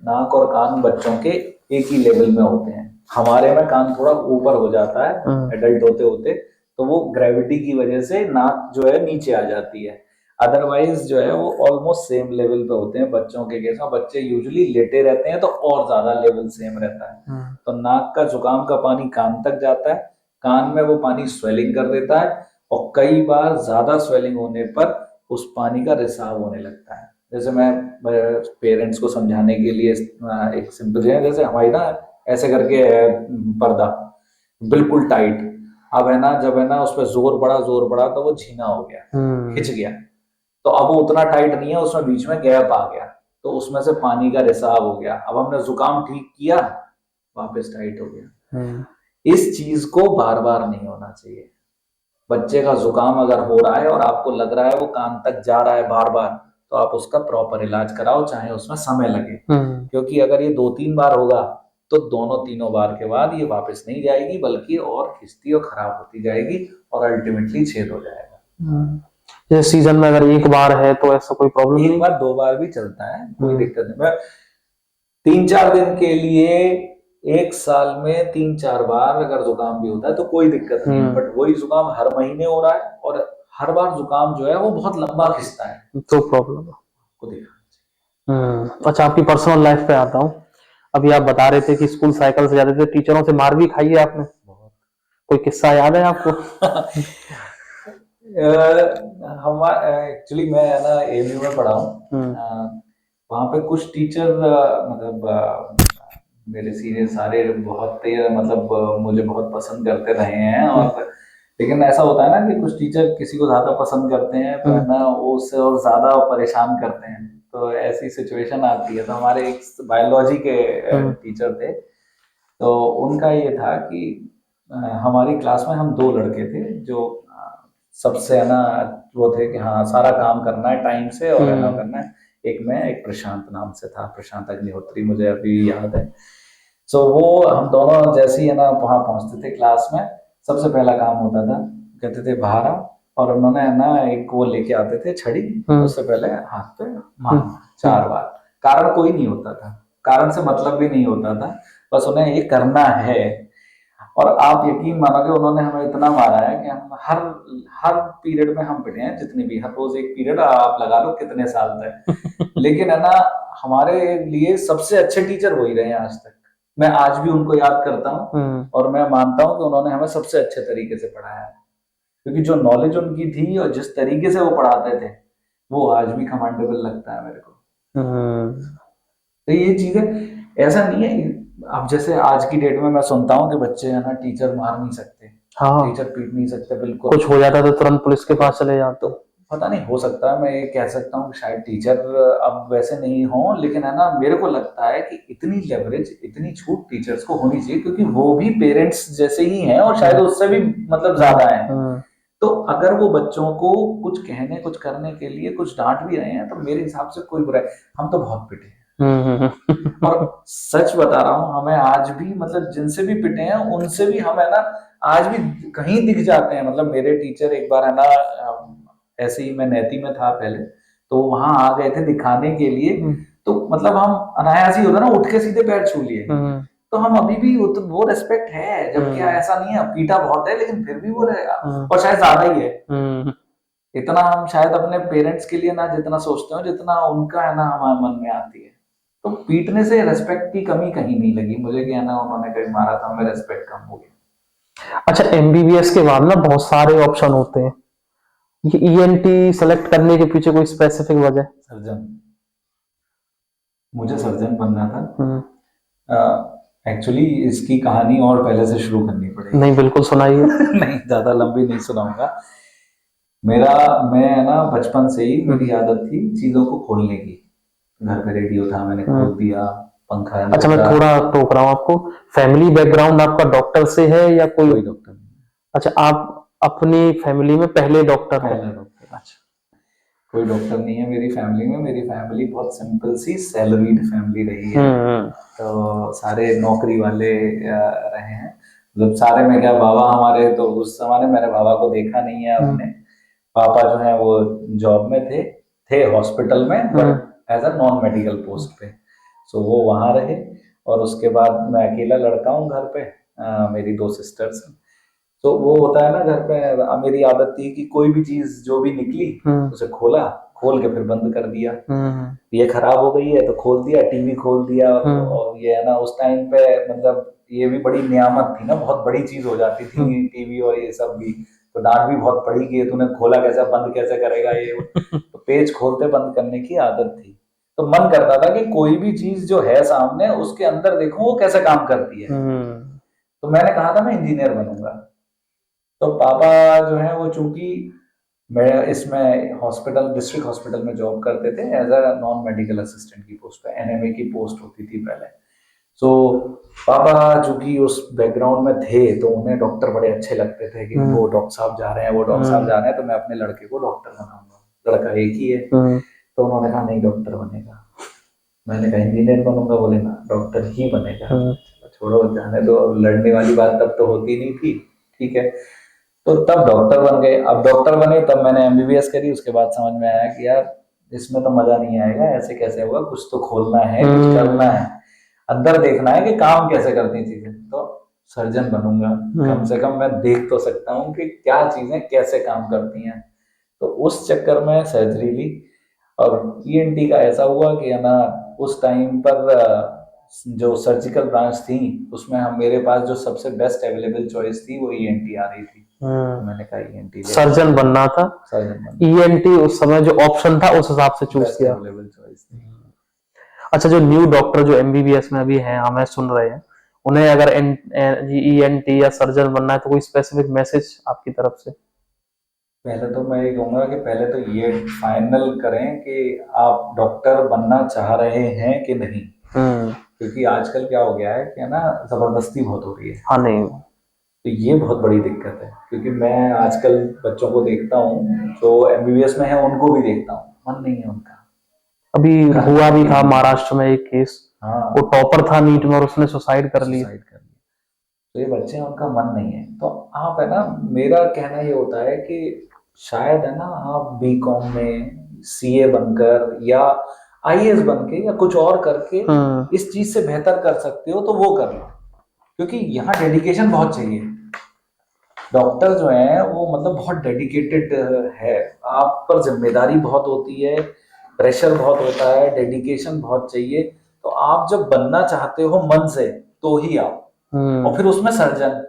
नाक और कान बच्चों के एक ही लेवल में होते हैं। हमारे में कान थोड़ा ऊपर हो जाता है एडल्ट होते होते, तो वो ग्रेविटी की वजह से नाक जो है नीचे आ जाती है। अदरवाइज जो है वो ऑलमोस्ट सेम लेवल पे होते हैं बच्चों के केस में। बच्चे यूजुअली लेटे रहते हैं तो और ज्यादा लेवल सेम रहता है। तो नाक का जुकाम का पानी कान तक जाता है, कान में वो पानी स्वेलिंग कर देता है, और कई बार ज्यादा स्वेलिंग होने पर उस पानी का रिसाव होने लगता है। जैसे मैं पेरेंट्स को समझाने के लिए एक सिंपल है, जैसे हमारी ना ऐसे करके है पर्दा बिल्कुल टाइट, अब है ना जब है ना उस पर जोर पड़ा तो वो झीना हो गया, खिंच गया। तो अब वो उतना टाइट नहीं है, उसमें बीच में गैप आ गया, तो उसमें से पानी का रिसाव हो गया। अब हमने जुकाम ठीक किया, वापस टाइट हो गया। इस चीज को बार बार नहीं होना चाहिए। बच्चे का जुकाम अगर हो रहा है और आपको लग रहा है वो कान तक जा रहा है बार बार, तो आप उसका प्रॉपर इलाज कराओ, चाहे उसमें समय लगे। क्योंकि अगर ये 2-3 बार होगा तो दोनों तीनों बार के बाद ये वापस नहीं जाएगी, बल्कि और खिंचती और खराब होती जाएगी और अल्टीमेटली छेद हो जाएगा। जैसे सीजन में अगर एक बार है तो ऐसा कोई प्रॉब्लम नहीं? 1 बार 2 बार भी चलता है, कोई दिक्कत नहीं। मैं 3-4 दिन के लिए 1 साल में 3-4 बार अगर जुकाम भी होता है तो कोई दिक्कत नहीं है। बट वही जुकाम हर महीने हो रहा है और हर बार जुकाम जो है वो बहुत लंबा खिंचता है, तो प्रॉब्लम को देखा। अच्छा, आपकी पर्सनल लाइफ पे आता हूँ। अभी आप बता रहे थे कि स्कूल साइकिल से जाते थे, टीचरों से मार भी खाई है आपने? कोई किस्सा याद है आपको? हमारा एक्चुअली मैं है ना एमयू में पढ़ा हूँ। वहाँ पे कुछ टीचर मतलब मेरे सीनियर सारे बहुत मतलब मुझे बहुत पसंद करते रहे हैं। और लेकिन ऐसा होता है ना कि कुछ टीचर किसी को ज्यादा पसंद करते हैं तो है ना वो उससे और ज्यादा परेशान करते हैं, तो ऐसी सिचुएशन आती है। तो हमारे एक बायोलॉजी के टीचर थे, तो उनका ये था कि हमारी क्लास में हम 2 लड़के थे जो सबसे है ना वो थे कि हाँ सारा काम करना है टाइम से और है ना करना है। एक प्रशांत नाम से था, प्रशांत अग्निहोत्री, मुझे अभी याद है। सो वो हम दोनों जैसे ही है ना वहां पहुंचते थे क्लास में, सबसे पहला काम होता था, कहते थे बाहर आ, और उन्होंने है ना एक वो लेके आते थे छड़ी, उससे पहले हाथ पे मारना 4 बार। कारण कोई नहीं होता था, कारण से मतलब भी नहीं होता था, बस उन्हें ये करना है। और आप यकीन मानोगे उन्होंने हमें इतना मारा है कि हम हर पीरियड में हम पिटे हैं, जितने भी, हर रोज एक पीरियड आप लगा लो कितने साल तक। लेकिन है ना हमारे लिए सबसे अच्छे टीचर वही रहे हैं आज तक। मैं आज भी उनको याद करता हूँ और मैं मानता हूँ कि उन्होंने हमें सबसे अच्छे तरीके से पढ़ाया है, क्योंकि जो नॉलेज उनकी थी और जिस तरीके से वो पढ़ाते थे वो आज भी कमांडेबल लगता है मेरे को। तो ये चीजें ऐसा नहीं है। अब जैसे आज की डेट में मैं सुनता हूँ कि बच्चे है ना टीचर मार नहीं सकते, टीचर पीट नहीं सकते, बिल्कुल कुछ हो जाता तो तुरंत पुलिस के पास चले जाते। तो पता नहीं, हो सकता है मैं ये कह सकता हूँ कि शायद टीचर अब वैसे नहीं हो, लेकिन है ना मेरे को लगता है कि इतनी लेवरेज, इतनी छूट टीचर्स को होनी चाहिए, क्योंकि वो भी पेरेंट्स जैसे ही हैं और शायद उससे भी मतलब ज्यादा है। तो अगर वो बच्चों को कुछ कहने कुछ करने के लिए कुछ डांट भी रहे हैं तो मेरे हिसाब से कोई बुरा है। हम तो बहुत पिटे हैं और सच बता रहा हूँ, हमें आज भी मतलब जिनसे भी पिटे हैं उनसे भी हम है ना आज भी कहीं दिख जाते हैं। मतलब मेरे टीचर एक बार है ना ऐसे ही मैं नैती में था पहले, तो वहां आ गए थे दिखाने के लिए, तो मतलब हम अनायास ही होता ना उठ के सीधे पैर छू लिए, तो हम अभी भी वो रिस्पेक्ट है, जबकि ऐसा नहीं है, पीटा बहुत है लेकिन फिर भी वो रहेगा, और शायद ज्यादा ही है। इतना हम शायद अपने पेरेंट्स के लिए ना जितना सोचते हो जितना उनका है ना हमारे मन में आती है। तो पीटने से रेस्पेक्ट की कमी कहीं नहीं लगी मुझे कि है ना उन्होंने कहीं मारा था हमें रेस्पेक्ट कम हो गया। अच्छा, एमबीबीएस के बाद ना बहुत सारे ऑप्शन होते हैं, ये ईएनटी सेलेक्ट करने के पीछे कोई स्पेसिफिक वजह? सर्जन, मुझे सर्जन बनना था। एक्चुअली इसकी कहानी और पहले से शुरू करनी पड़ेगी। नहीं, बिल्कुल सुनाइए। नहीं, ज्यादा लंबी नहीं सुनाऊंगा। मेरा मैं ना बचपन से ही मेरी आदत थी चीजों को खोलने की। घर पे रेडियो था, मैंने खोल दिया। पंखा है अच्छा, मैं छोटा। थोड़ा टोक रहा हूँ आपको। फैमिली बैकग्राउंड आपका डॉक्टर से है या कोई? कोई डॉक्टर नहीं। अच्छा, आप अपनी फैमिली में पहले डॉक्टर हैं? पहला डॉक्टर। अच्छा। कोई डॉक्टर नहीं है मेरी फैमिली में। मेरी फैमिली बहुत सिंपल सी सैलरीड फैमिली रही है। हम्म। तो सारे नौकरी वाले रहे हैं। मतलब सारे में क्या, बाबा हमारे तो उस समय मैंने बाबा को देखा नहीं है हम्म। अपने। पापा जो है वो जॉब में थे हॉस्पिटल में, hmm. But as a non medical post पे। सो वो वहां रहे। और उसके बाद मैं अकेला लड़का हूँ घर पे। मेरी दो सिस्टर्स हैं। तो वो होता है ना घर पे, मेरी आदत थी कि कोई भी चीज जो भी निकली हम्म। उसे खोला, खोल के फिर बंद कर दिया। हम्म। ये खराब हो गई है तो खोल दिया, टीवी खोल दिया। हम्म। और ये है ना उस टाइम पे, मतलब ये भी बड़ी नियामत थी ना, बहुत बड़ी चीज हो जाती हम्म। थी टीवी और ये सब भी। तो डांट भी बहुत पड़ी कि ये तूने खोला कैसे, बंद कैसे करेगा ये वो। तो पेज खोलते बंद करने की आदत थी। तो मन करता था कि कोई भी चीज जो है सामने उसके अंदर देखूं वो कैसे काम करती है। हम्म। तो मैंने कहा था मैं इंजीनियर बनूंगा। तो पापा जो है वो चूंकि मैं इसमें हॉस्पिटल, डिस्ट्रिक्ट हॉस्पिटल में जॉब करते थे as a non medical assistant की पोस्ट पे, एनएमए की पोस्ट होती थी पहले। सो पापा चूंकि उस बैकग्राउंड में थे तो उन्हें डॉक्टर बड़े अच्छे लगते थे कि हम्म। वो डॉक्टर साहब जा रहे हैं, वो डॉक्टर साहब जा रहे हैं, तो मैं अपने लड़के को डॉक्टर बनाऊंगा। लड़का एक ही है। हम्म। तो उन्होंने कहा नहीं डॉक्टर बनेगा। मैंने कहा इंजीनियर बनूंगा। बोले ना डॉक्टर ही बनेगा। हम्म। छोड़ो जाने दो, लड़ने वाली बात तब तो होती नहीं थी। ठीक है। तो तब डॉक्टर बन गए। अब डॉक्टर बने तब मैंने एमबीबीएस करी। उसके बाद समझ में आया कि यार इसमें तो मजा नहीं आएगा, ऐसे कैसे होगा, कुछ तो खोलना है, कुछ करना है, अंदर देखना है कि काम कैसे करती चीजें। तो सर्जन बनूंगा। कम से कम मैं देख तो सकता हूँ कि क्या चीजें कैसे काम करती हैं। तो उस चक्कर में सर्जरी ली। और ईएनटी का ऐसा हुआ कि है ना उस टाइम पर जो सर्जिकल ब्रांच थी उसमें हम, मेरे पास जो सबसे बेस्ट अवेलेबल चॉइस थी वो ईएनटी आ रही थी। तो मैंने कहा ईएनटी ले। सर्जन बनना था। सर्जन बनना ईएनटी उस समय जो ऑप्शन था उस हिसाब से चूज बेस्ट किया। अवेलेबल चॉइस थी। अच्छा, जो न्यू डॉक्टर जो एमबीबीएस में अभी हैं, हमें सुन रहे हैं, उन्हें अगर ईएनटी या सर्जन बनना है तो कोई स्पेसिफिक मैसेज आपकी तरफ से? पहले तो मैं ये कहूंगा कि पहले तो ये फाइनल करें कि आप डॉक्टर बनना चाह रहे हैं कि नहीं। हम्म। क्योंकि आजकल क्या हो गया है कि है ना जबरदस्ती बहुत हो रही है। हाँ, नहीं। तो ये बहुत बड़ी दिक्कत है। क्योंकि मैं आजकल बच्चों को देखता हूँ जो एमबीबीएस में है, उनको भी देखता हूँ, मन नहीं है उनका। अभी करना हुआ भी नहीं था है। महाराष्ट्र में एक केस। वो हाँ। टॉपर था नीट में और उसने सुसाइड कर ली। सुसाइड कर लिया। तो ये बच्चे हैं, उनका मन नहीं है। तो आप है ना, मेरा कहना ये होता है कि शायद है ना आप बीकॉम में सीए बनकर या आईएएस बन के या कुछ और करके इस चीज से बेहतर कर सकते हो तो वो कर लो। क्योंकि यहाँ डेडिकेशन बहुत चाहिए। डॉक्टर जो है वो मतलब बहुत डेडिकेटेड है। आप पर जिम्मेदारी बहुत होती है, प्रेशर बहुत होता है, डेडिकेशन बहुत चाहिए। तो आप जब बनना चाहते हो मन से तो ही आओ। और फिर उसमें सर्जन,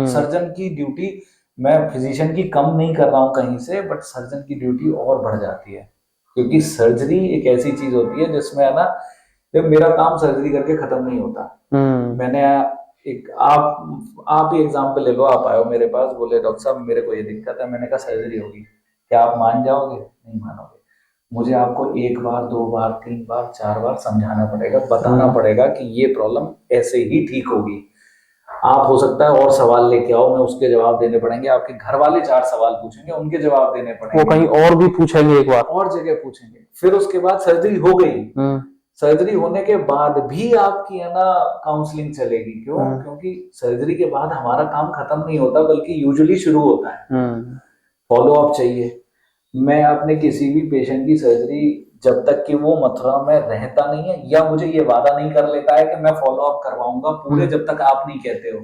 सर्जन की ड्यूटी, मैं फिजिशियन की कम नहीं कर रहा हूँ कहीं से, बट सर्जन की ड्यूटी और बढ़ जाती है। क्योंकि सर्जरी एक ऐसी चीज होती है जिसमें है ना, जब मेरा काम सर्जरी करके खत्म नहीं होता। मैंने एक, आप ही एग्जाम्पल ले लो। आप आए हो मेरे पास, बोले डॉक्टर साहब मेरे को ये दिक्कत है। मैंने कहा सर्जरी होगी, क्या आप मान जाओगे? नहीं मानोगे। मुझे आपको एक बार, दो बार, तीन बार, चार बार समझाना पड़ेगा, बताना पड़ेगा कि ये प्रॉब्लम ऐसे ही ठीक होगी। आप हो सकता है और सवाल लेके आओ, मैं उसके जवाब देने पड़ेंगे। आपके घर वाले चार सवाल पूछेंगे, उनके जवाब देने वो पड़ेंगे। कहीं और भी पूछेंगे एक बार। और जगह पूछेंगे। फिर उसके बाद सर्जरी हो गई। सर्जरी होने के बाद भी आपकी है ना काउंसलिंग चलेगी। क्यों? क्योंकि सर्जरी के बाद हमारा काम खत्म नहीं होता, बल्कि यूजुअली शुरू होता है। फॉलो अप चाहिए। मैं अपने किसी भी पेशेंट की सर्जरी, जब तक कि वो मथुरा में रहता नहीं है या मुझे ये वादा नहीं कर लेता है कि मैं फॉलो अप करवाऊंगा पूरे, जब तक आप नहीं कहते हो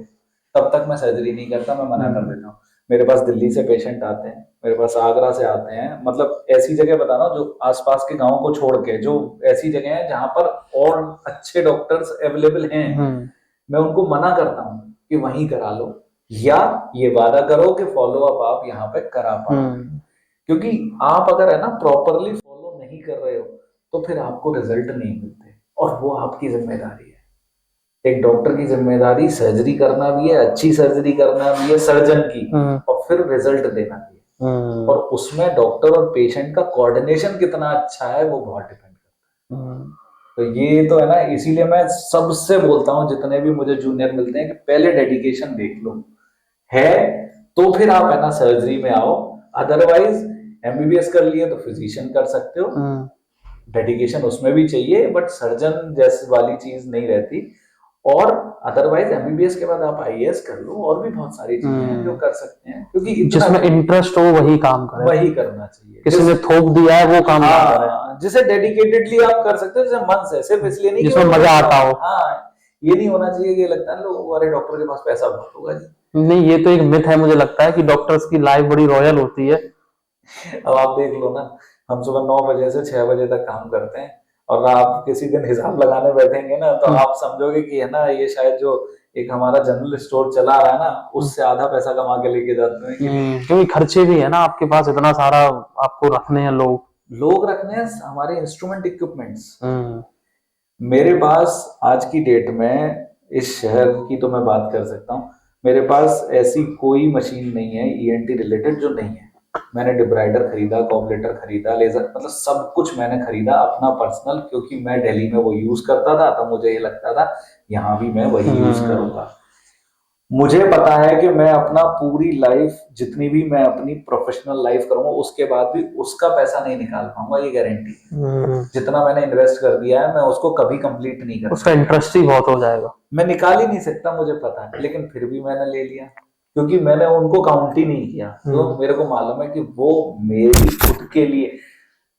तब तक मैं सर्जरी नहीं करता। मैं मना कर देता हूँ। मेरे पास दिल्ली से पेशेंट आते हैं, मेरे पास आगरा से आते हैं, मतलब ऐसी जगह बताना जो आसपास के गांव को छोड़ के, जो ऐसी जगह है जहां पर और अच्छे डॉक्टर्स अवेलेबल हैं। मैं उनको मना करता हूँ कि वहीं करा लो, या ये वादा करो कि फॉलो अप आप यहाँ पे करा पाओ। क्योंकि आप अगर है ना प्रॉपरली फॉलो नहीं कर रहे हो तो फिर आपको रिजल्ट नहीं मिलते, और वो आपकी जिम्मेदारी है। एक डॉक्टर की जिम्मेदारी सर्जरी करना भी है, अच्छी सर्जरी करना भी है सर्जन की, और फिर रिजल्ट देना भी है। और उसमें डॉक्टर और पेशेंट का कोऑर्डिनेशन कितना अच्छा है वो बहुत डिपेंड करता है। तो ये तो है ना, इसीलिए मैं सबसे बोलता हूँ जितने भी मुझे जूनियर मिलते हैं कि पहले डेडिकेशन देख लो, है तो फिर आप है ना सर्जरी में आओ, अदरवाइज एमबीबीएस कर लिए तो फिजिशियन कर सकते हो, डेडिकेशन उसमें भी चाहिए बट सर्जन जैसी वाली चीज नहीं रहती। और अदरवाइज एमबीबीएस के बाद आप आईएएस कर लो, और भी बहुत सारी चीजें हैं जो कर सकते हैं, क्योंकि जिसमें इंटरेस्ट हो वही काम करे, वही करना चाहिए। किसी ने थोप दिया है वो काम ना करे, जिसे डेडिकेटेडली आप कर सकते हो, जैसे मन से, सिर्फ इसलिए नहीं कि जिसमें मजा आता हो। हाँ, ये नहीं होना चाहिए कि लगता है लोग अरे डॉक्टर के पास पैसा बहुत होगा जी। नहीं, ये तो एक मिथ है, मुझे लगता है कि डॉक्टर्स की लाइफ बड़ी रॉयल होती है। अब आप देख लो ना, हम सुबह 9 बजे से 6 बजे तक काम करते हैं, और आप किसी दिन हिसाब लगाने बैठेंगे ना तो आप समझोगे कि है ना ये शायद जो एक हमारा जनरल स्टोर चला रहा है ना उससे आधा पैसा कमा के लेके जाते हैं। क्योंकि खर्चे भी है ना आपके पास, इतना सारा आपको रखने हैं, लोग रखने हैं, हमारे इंस्ट्रूमेंट इक्विपमेंट्स। मेरे पास आज की डेट में, इस शहर की तो मैं बात कर सकता हूँ, मेरे पास ऐसी कोई मशीन नहीं है ईएनटी रिलेटेड जो नहीं है। मैंने डिब्राइडर खरीदा, कॉबलेटर खरीदा, लेजर, मतलब सब कुछ मैंने खरीदा अपना पर्सनल, क्योंकि मैं दिल्ली में वो यूज करता था तो मुझे ये लगता था यहाँ भी मैं वही यूज करूंगा। मुझे पता है कि मैं अपना पूरी लाइफ, जितनी भी मैं अपनी प्रोफेशनल लाइफ करूंगा उसके बाद भी उसका पैसा नहीं निकाल पाऊंगा, ये गारंटी है। जितना मैंने इन्वेस्ट कर दिया है मैं उसको कभी कंप्लीट नहीं कर उसका इंटरेस्ट ही बहुत हो जाएगा, मैं निकाल ही नहीं सकता, मुझे पता है, लेकिन फिर भी मैंने ले लिया क्योंकि मैंने उनको काउंट ही नहीं किया। तो मेरे को मालूम है कि वो मेरी खुद के लिए,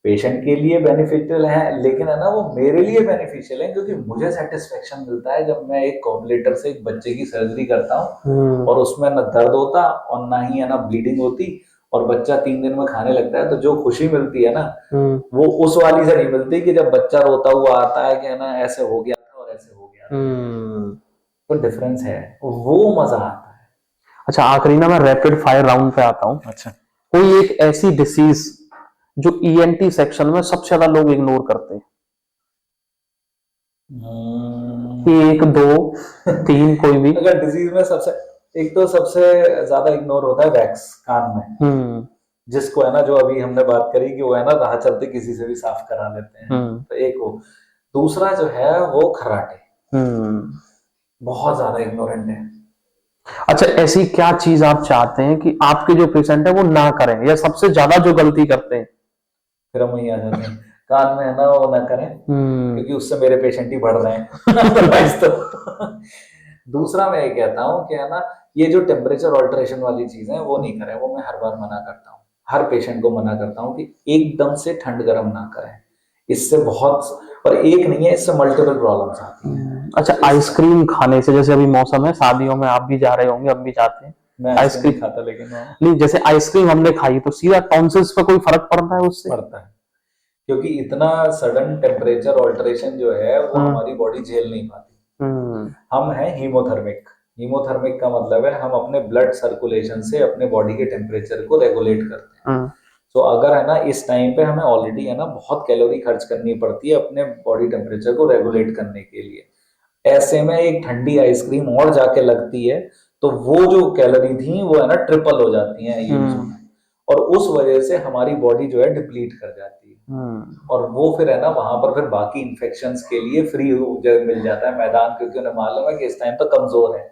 पेशेंट के लिए बेनिफिशियल है, लेकिन है ना वो मेरे लिए बेनिफिशियल है, क्योंकि मुझे सेटिस्फेक्शन मिलता है जब मैं एक कॉबलेटर से एक बच्चे की सर्जरी करता हूँ और उसमें ना दर्द होता और ना ही है ना ब्लीडिंग होती, और बच्चा 3 दिन में खाने लगता है, तो जो खुशी मिलती है ना वो उस वाली से नहीं मिलती कि जब बच्चा रोता हुआ आता है कि है ना ऐसे हो गया था और ऐसे हो गया था। तो डिफरेंस है, वो मजा आता है। अच्छा, आखिरी ना मैं रैपिड फायर राउंड पे आता हूँ। अच्छा, कोई एक ऐसी डिसीज जो ईएनटी सेक्शन में सबसे ज्यादा लोग इग्नोर करते हैं, एक दो तीन कोई भी। अगर डिजीज में सबसे, एक तो सबसे ज्यादा इग्नोर होता है वैक्स कान में, जिसको है ना, जो अभी हमने बात करी कि वो है ना राह चलते किसी से भी साफ करा लेते हैं, तो एक वो। दूसरा जो है वो खर्राटे, बहुत ज्यादा इग्नोरेंट है। अच्छा, ऐसी क्या चीज आप चाहते हैं कि आपके जो पेशेंट है वो ना करें, या सबसे ज्यादा जो गलती करते हैं? फिर हम वही आ जाते हैं, कान में है ना वो ना करें, क्योंकि उससे मेरे पेशेंट ही बढ़ रहे हैं। तो दूसरा मैं ये कहता हूँ कि है ना ये जो टेम्परेचर ऑल्टरेशन वाली चीज है वो नहीं करें, वो मैं हर बार मना करता हूँ, हर पेशेंट को मना करता हूँ कि एकदम से ठंड गर्म ना करें, इससे बहुत, और एक नहीं है, इससे मल्टीपल प्रॉब्लम्स आती हैं। अच्छा, आइसक्रीम खाने से, जैसे अभी मौसम है, शादियों में आप भी जा रहे होंगे, हम भी जाते हैं, मैं आइसक्रीम खाता, लेकिन नहीं, जैसे आइसक्रीम हमने खाई तो सीधा टॉन्सिल्स पे कोई फर्क पड़ता है उससे? पड़ता है, क्योंकि इतना सडन टेम्परेचर ऑल्टरेशन जो है वो हमारी बॉडी झेल नहीं पाती। हम हैं हीमोथर्मिक, हीमोथर्मिक का मतलब है हम अपने ब्लड सर्कुलेशन से अपने बॉडी के टेम्परेचर को रेगुलेट करते हैं। तो अगर है ना इस टाइम पे हमें ऑलरेडी है ना बहुत कैलोरी खर्च करनी पड़ती है अपने बॉडी टेम्परेचर को रेगुलेट करने के लिए, ऐसे में एक ठंडी आइसक्रीम और जाके लगती है तो वो जो कैलोरी थी वो है ना ट्रिपल हो जाती है यूज में, और उस वजह से हमारी बॉडी जो है डिप्लीट कर जाती है, और वो फिर है ना वहां पर फिर बाकी इन्फेक्शंस के लिए फ्री मिल जाता है मैदान, क्योंकि उन्हें मालूम है कि इस टाइम तो कमजोर है।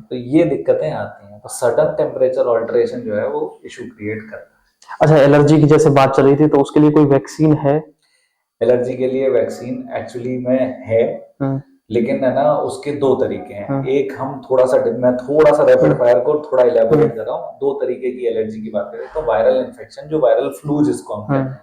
तो ये दिक्कतें आती हैं, तो सडन टेम्परेचर ऑल्टरेशन जो है वो इशू क्रिएट करता है। अच्छा, एलर्जी की जैसे बात चल रही थी, तो उसके लिए कोई वैक्सीन है? एलर्जी के लिए वैक्सीन एक्चुअली में है, लेकिन है ना उसके 2 तरीके हैं। एक हम थोड़ा सा, मैं थोड़ा सा रैपिड फायर को थोड़ा इलेबोरेट कर रहा हूँ। 2 तरीके की एलर्जी की बात करें तो वायरल इन्फेक्शन, जो वायरल फ्लू जिसको हम कहते हैं,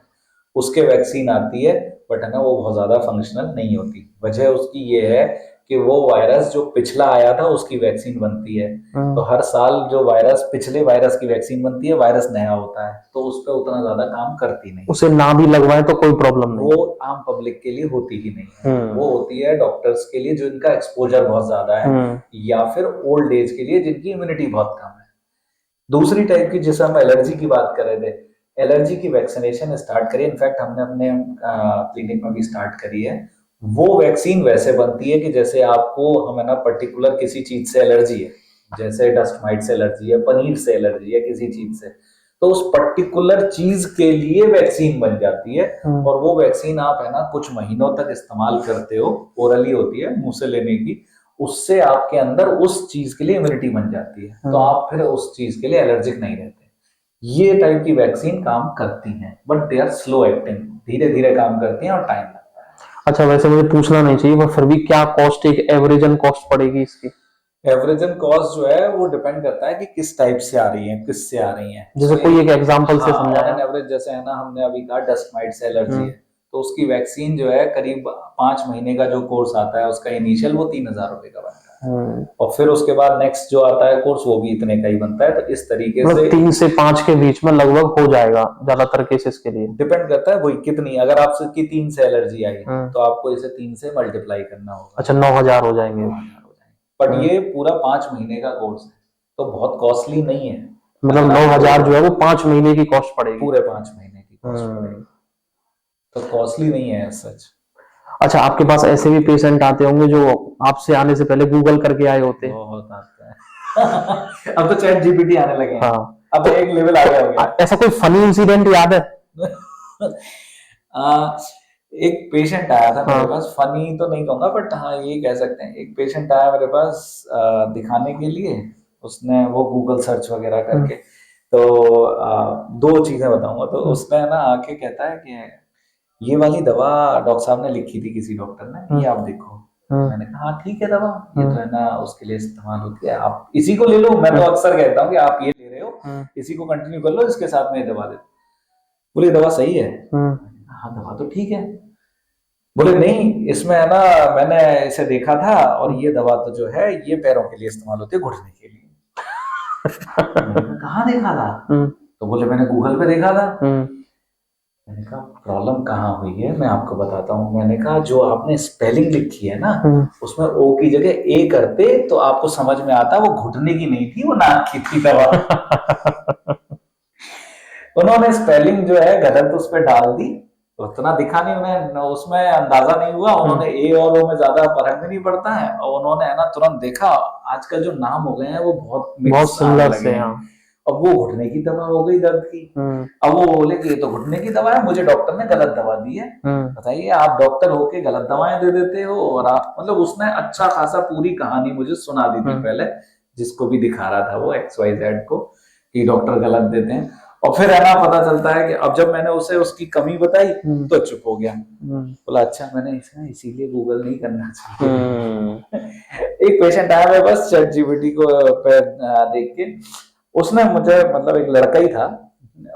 उसके वैक्सीन आती है, बट है ना वो बहुत ज्यादा फंक्शनल नहीं होती। वजह उसकी ये है कि वो वायरस जो पिछला आया था उसकी वैक्सीन बनती है, तो हर साल जो वायरस, पिछले वायरस की वैक्सीन बनती है, वायरस नया होता है, तो उस पर उतना ज्यादा काम करती नहीं। उसे ना भी लगवाए तो कोई प्रॉब्लम नहीं, वो आम पब्लिक के लिए होती ही नहीं है। वो होती है डॉक्टर्स के लिए जो इनका एक्सपोजर बहुत ज्यादा है, या फिर ओल्ड एज के लिए जिनकी इम्यूनिटी बहुत कम है। दूसरी टाइप की, जिसे हम एलर्जी की बात कर रहे थे, एलर्जी की वैक्सीनेशन स्टार्ट करी, इनफैक्ट हमने अपने क्लिनिक में भी स्टार्ट करी है। वो वैक्सीन वैसे बनती है कि जैसे आपको हमें ना पर्टिकुलर किसी चीज से एलर्जी है, जैसे डस्ट माइट से एलर्जी है, पनीर से एलर्जी है, किसी चीज से, तो उस पर्टिकुलर चीज के लिए वैक्सीन बन जाती है, और वो वैक्सीन आप है ना कुछ महीनों तक इस्तेमाल करते हो, ओरली होती है मुंह से लेने की, उससे आपके अंदर उस चीज के लिए इम्यूनिटी बन जाती है, तो आप फिर उस चीज के लिए एलर्जिक नहीं रहते। ये टाइप की वैक्सीन काम करती हैं, but they are slow acting, धीरे धीरे काम करती हैं और टाइम लगता है। अच्छा, वैसे मुझे पूछना नहीं चाहिए पर फिर भी क्या कॉस्ट, एक एवरेजन कॉस्ट पड़ेगी इसकी? एवरेजन कॉस्ट जो है वो डिपेंड करता है कि किस टाइप से आ रही है, किस से आ रही है। जैसे कोई एक एग्जांपल से हाँ, ऑन समझाया। एन एवरेज जैसे है ना, हमने अभी कहा डस्ट माइट से एलर्जी है, तो उसकी वैक्सीन जो है करीब 5 महीने का जो कोर्स आता है उसका इनिशियल, वो 3,000 रुपए का बनता है, और फिर उसके बाद नेक्स्ट जो आता है कोर्स वो भी इतने का ही बनता है। तो इस तरीके से 3 से 5 के बीच में लगभग हो जाएगा ज्यादातर केसेस के लिए। डिपेंड करता है वही कितनी, अगर आपकी 3 से एलर्जी आई तो आपको इसे 3 से मल्टीप्लाई करना होगा। अच्छा, 9,000 हो जाएंगे। 9,000 हो जाएंगे, बट ये पूरा 5 महीने का कोर्स है, तो बहुत कॉस्टली नहीं है। मतलब 9,000 जो है वो 5 महीने की कॉस्ट पड़ेगी, पूरे 5 महीने की कॉस्ट पड़ेगी, तो कॉस्टली नहीं है सच। अच्छा, आपके पास ऐसे भी पेशेंट आते होंगे जो आपसे आने से पहले गूगल करके आए होते हैं? बहुत आता है। अब तो चैट जीपीटी आने लगे हैं। हाँ, अब तो एक लेवल आगे हो गया। ऐसा कोई फनी इंसिडेंट याद है? एक पेशेंट आया था मेरे पास, फनी तो नहीं कहूंगा बट हाँ ये कह सकते हैं, एक पेशेंट आया मेरे पास दिखाने के लिए, उसने वो गूगल सर्च वगैरह करके, तो 2 चीजें बताऊंगा। तो उसने ना आके कहता है कि ये वाली दवा डॉक्टर साहब ने लिखी थी, किसी डॉक्टर ने, ये आप देखो। मैंने कहा हाँ ठीक है, दवा ये तो है ना उसके लिए इस्तेमाल होती है, आप इसी को ले लो। मैं तो अक्सर कहता हूँ कि आप ये ले रहे हो, इसी को कंटिन्यू कर लो, इसके साथ में ये दवा दे। बोले दवा सही है? हाँ दवा तो ठीक है। बोले नहीं, इसमें है ना मैंने इसे देखा था, और ये दवा तो जो है ये पैरों के लिए इस्तेमाल होती है, घुटने के लिए। मैंने कहा देखा था? तो बोले मैंने गूगल पे देखा था। मैंने कहा प्रॉब्लम कहाँ हुई है, मैं आपको बताता हूँ। मैंने कहा जो आपने स्पेलिंग लिखी है ना, उसमें ओ की जगह ए करते तो आपको समझ में आता, वो घुटने की नहीं थी, वो नाक की थी दवा। उन्होंने स्पेलिंग जो है गलत उस पर डाल दी, उतना दिखा नहीं, उन्हें उसमें अंदाजा नहीं हुआ, उन्होंने ए और ओ में ज्यादा फर्क भी नहीं पड़ता है, और उन्होंने है ना तुरंत देखा, आजकल जो नाम हो गए हैं वो बहुत सिमिलर से हैं। अब वो घुटने की दवा हो गई दर्द की। अब वो बोले कि ये तो घुटने की दवा है, मुझे डॉक्टर ने गलत दवा दी है। बताइए, आप डॉक्टर होके गलत दवाएं दे देते हो, और आप मतलब उसने अच्छा खासा पूरी कहानी मुझे सुना दी थी पहले, जिसको भी दिखा रहा था वो XYZ को, कि डॉक्टर गलत देते हैं। और फिर है ना पता चलता है कि अब जब मैंने उसे उसकी कमी बताई तो चुप हो गया। बोला अच्छा, मैंने इसीलिए गूगल नहीं करना चाहिए। एक पेशेंट आया मेरे पास चैट जीपीटी को पे देख के, उसने मुझे, मतलब एक लड़का ही था,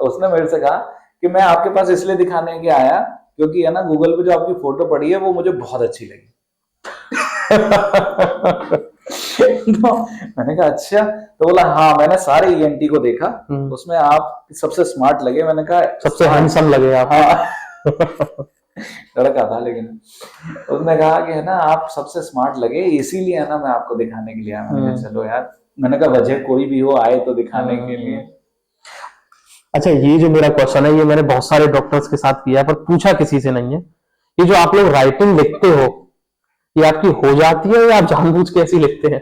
उसने मेरे से कहा कि मैं आपके पास इसलिए दिखाने के आया क्योंकि है ना गूगल पे जो आपकी फोटो पड़ी है वो मुझे बहुत अच्छी लगी। तो मैंने कहा अच्छा, तो बोला हाँ मैंने सारे ENT को देखा, उसमें आप सबसे स्मार्ट लगे। मैंने कहा सबसे हैंडसम लगे आप। हाँ। लड़का था, लेकिन उसने कहा कि है ना आप सबसे स्मार्ट लगे, इसीलिए है ना मैं आपको दिखाने के लिए आया। मैंने कहा चलो यार, मैंने कहा वजह कोई भी हो, आए तो दिखाने के लिए। अच्छा, ये जो मेरा क्वेश्चन है ये मैंने बहुत सारे डॉक्टर्स के साथ किया पर पूछा किसी से नहीं है, ये जो आप लोग राइटिंग लिखते हो ये आपकी हो जाती है या आप जानबूझ के ऐसी लिखते हैं?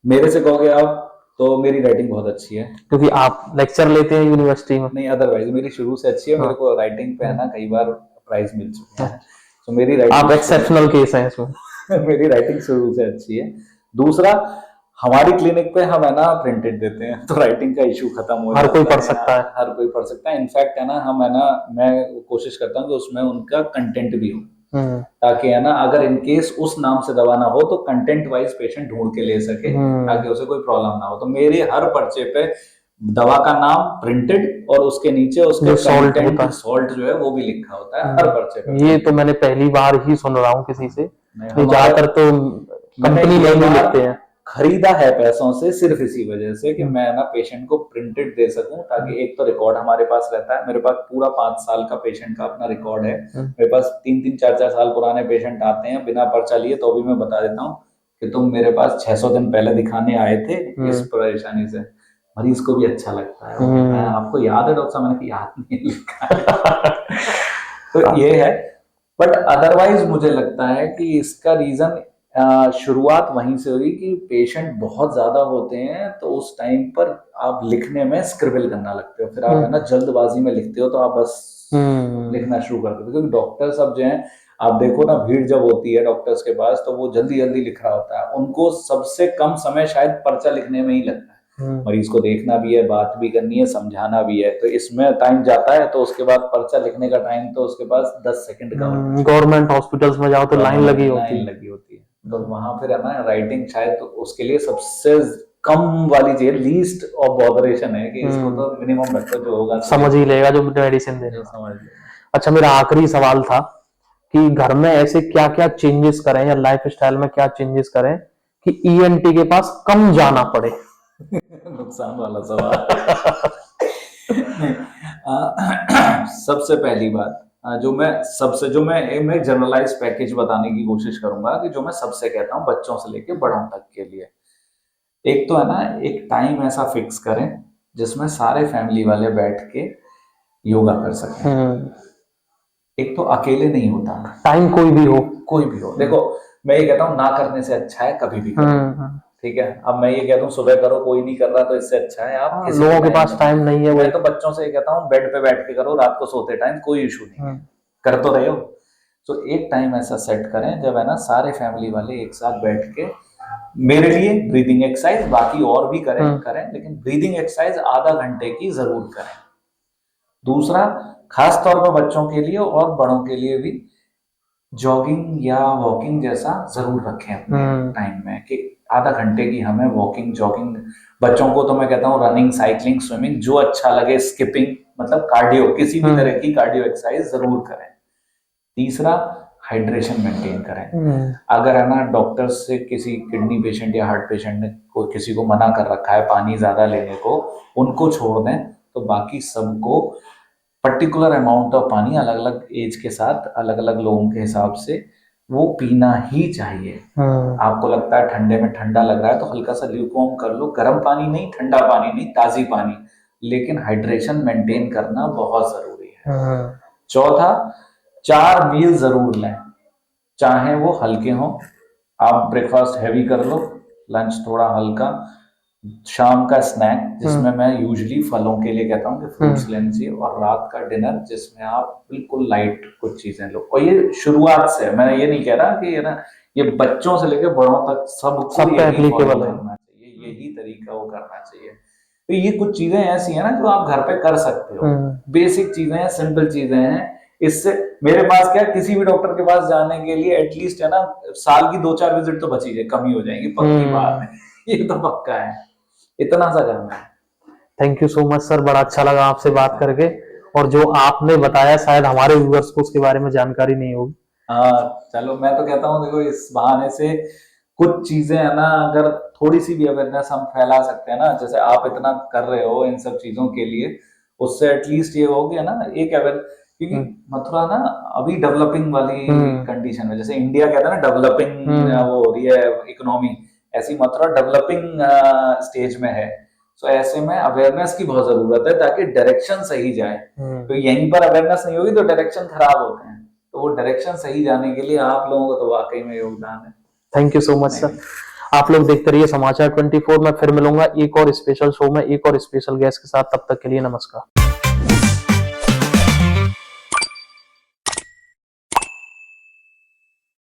मेरे से कहोगे आप तो मेरी राइटिंग बहुत अच्छी है, क्योंकि आप लेक्चर लेते हैं यूनिवर्सिटी में। नहीं, अदरवाइज मेरी शुरू से अच्छी है। मेरे को राइटिंग पे है ना कई बार प्राइज मिल चुका है, तो मेरी राइटिंग, आप एक्सेप्शनल केस हैं इसमें। मेरी राइटिंग शुरू से अच्छी है। दूसरा, हमारी क्लिनिक पे हम है ना प्रिंटेड देते हैं, तो राइटिंग का इशू खत्म हो जाता है। हर कोई पढ़ सकता है। हर कोई पढ़ सकता है। इनफैक्ट है ना हम है ना, मैं कोशिश करता हूँ कि उसमें उनका कंटेंट भी हो, ताकि है ना अगर इनकेस उस नाम से दवा ना हो तो कंटेंट वाइज पेशेंट ढूंढ के ले सके, ताकि उसे कोई प्रॉब्लम ना हो। तो मेरे हर पर्चे पे दवा का नाम प्रिंटेड और उसके नीचे उसके कंटेंट सॉल्ट जो है वो भी लिखा होता है हर पर्चे पे। ये तो मैंने पहली बार ही सुन रहा हूँ किसी से, ज्यादातर तो कंपनी में ही लिखते हैं। खरीदा है पैसों से सिर्फ इसी वजह से कि मैं ना पेशेंट को प्रिंटेड दे सकूं, ताकि एक तो रिकॉर्ड हमारे पास रहता है। मेरे पास पूरा 5 साल का पेशेंट का अपना रिकॉर्ड है। मेरे पास 3-3, 4-4 साल पुराने पेशेंट आते हैं बिना पर्चा लिए, तो भी मैं बता देता हूँ कि तुम मेरे पास 600 दिन पहले दिखाने आए थे इस परेशानी से। मरीज को भी अच्छा लगता है। आपको याद है डॉक्टर साहब? मैंने याद नहीं लिखा। तो ये है, बट अदरवाइज मुझे लगता है कि इसका रीजन शुरुआत वहीं से हुई कि पेशेंट बहुत ज्यादा होते हैं तो उस टाइम पर आप लिखने में स्क्रिबल करना लगते हो, फिर आप है ना जल्दबाजी में लिखते हो तो आप बस लिखना शुरू कर देते हो, क्योंकि डॉक्टर सब जो हैं आप देखो ना, भीड़ जब होती है डॉक्टर्स के पास तो वो जल्दी जल्दी लिख रहा होता है, उनको सबसे कम समय शायद पर्चा लिखने में ही लगता है। मरीज को देखना भी है, बात भी करनी है, समझाना भी है, तो इसमें टाइम जाता है, तो उसके बाद पर्चा लिखने का टाइम तो उसके पास 10 सेकंड का होता है। गवर्नमेंट हॉस्पिटल्स में जाओ तो लाइन लगी होती है, तो वहां फिर है ना राइटिंग शायद तो उसके लिए सबसे कम वाली चीज, लीस्ट ऑफ बॉदरेशन है कि इसको तो मिनिमम रखो, जो होगा समझ ही लेगा, जो मेडिसिन देगा समझ लेगा। अच्छा, मेरा आखिरी सवाल था कि घर में ऐसे क्या क्या चेंजेस करें या लाइफ स्टाइल में क्या चेंजेस करें कि ईएनटी के पास कम जाना पड़े? नुकसान वाला सवाल। सबसे पहली बात, जो मैं जनरलाइज पैकेज बताने की कोशिश करूंगा कि जो मैं सबसे कहता हूं बच्चों से लेके बड़ों तक के लिए, एक तो है ना, एक टाइम ऐसा फिक्स करें जिसमें सारे फैमिली वाले बैठ के योगा कर सकें। एक तो अकेले नहीं होता, टाइम कोई भी हो। देखो मैं ये कहता हूँ ना करने से अच्छा है कभी भी करो, ठीक है। अब मैं ये कहता हूँ सुबह करो, कोई नहीं कर रहा तो इससे अच्छा है आप लोगों के पास टाइम नहीं है। मैं तो बच्चों से ये कहता हूँ बेड पे बैठ के करो, रात को सोते टाइम, कोई इशू नहीं है, कर तो रहे हो। तो एक टाइम ऐसा सेट करें जब है ना सारे फैमिली वाले एक साथ बैठ के, मेरे लिए ब्रीदिंग एक्सरसाइज, बाकी और भी करें लेकिन ब्रीदिंग एक्सरसाइज आधा घंटे की जरूर करें। दूसरा, खास तौर पर बच्चों के लिए और बड़ों के लिए भी जॉगिंग या वॉकिंग जैसा जरूर रखें अपने टाइम में, कि आधा घंटे की हमें वॉकिंग जॉगिंग, बच्चों को तो मैं कहता हूँ रनिंग, साइकिलिंग, स्विमिंग, जो अच्छा लगे, स्किपिंग, मतलब कार्डियो, किसी भी तरह की कार्डियो एक्सरसाइज जरूर करें। तीसरा, हाइड्रेशन मेंटेन करें। अगर है ना डॉक्टर से किसी किडनी पेशेंट या हार्ट पेशेंट ने किसी को मना कर रखा है पानी ज्यादा लेने को, उनको छोड़ दें, तो बाकी सबको पर्टिकुलर अमाउंट ऑफ पानी अलग अलग एज के साथ, अलग अलग लोगों के हिसाब से वो पीना ही चाहिए। आपको लगता है ठंडे में ठंडा लग रहा है तो हल्का सा ल्यूकवार्म कर लो, गर्म पानी नहीं, ठंडा पानी नहीं, ताजी पानी, लेकिन हाइड्रेशन मेंटेन करना बहुत जरूरी है। चौथा, 4 मील जरूर लें, चाहे वो हल्के हों, आप ब्रेकफास्ट हैवी कर लो, लंच थोड़ा हल्का, शाम का स्नैक जिसमें मैं यूजुअली फलों के लिए कहता हूँ कि फ्रूट्स लेने चाहिए, और रात का डिनर जिसमें आप बिल्कुल लाइट कुछ चीजें लो। और ये शुरुआत से, मैं ये नहीं कह रहा कि ना ये बच्चों से लेकर बड़ों तक सबको यही फॉलो करना चाहिए, यही तरीका वो करना चाहिए। तो ये कुछ चीजें ऐसी है ना जो आप घर पे कर सकते हो, बेसिक चीजें हैं, सिंपल चीजें हैं। इससे मेरे पास क्या, किसी भी डॉक्टर के पास जाने के लिए एटलीस्ट है ना साल की 2-4 विजिट तो बची जाए, कम ही हो जाएगी, पक्की बात है, ये तो पक्का है, इतना सा करना है। Thank you so much sir, बड़ा अच्छा लगा आपसे बात करके, और जो आपने बताया शायद हमारे व्यूअर्स को उसके बारे में जानकारी नहीं होगी। हाँ चलो, मैं तो कहता हूँ देखो इस बहाने से कुछ चीजें है ना, अगर थोड़ी सी भी अवेयरनेस हम फैला सकते हैं ना, जैसे आप इतना कर रहे हो इन सब चीजों के लिए, उससे एटलीस्ट ये हो गया ना एक अवेयर, क्योंकि मथुरा ना अभी डेवलपिंग वाली कंडीशन में, जैसे इंडिया कहता है ना डेवलपिंग वो हो रही है इकोनॉमी, ऐसी मथुरा डेवलपिंग स्टेज में है। तो ऐसे में अवेयरनेस की बहुत जरूरत है ताकि डायरेक्शन सही जाए। तो यहीं पर अवेयरनेस नहीं होगी तो डायरेक्शन खराब होते हैं, तो वो डायरेक्शन सही जाने के लिए आप लोगों को तो वाकई में योगदान है। Thank you so much sir. आप लोग देखते रहिए समाचार 24। मैं फिर मिलूंगा एक और स्पेशल शो में एक और स्पेशल गेस्ट के साथ, तब तक के लिए नमस्कार।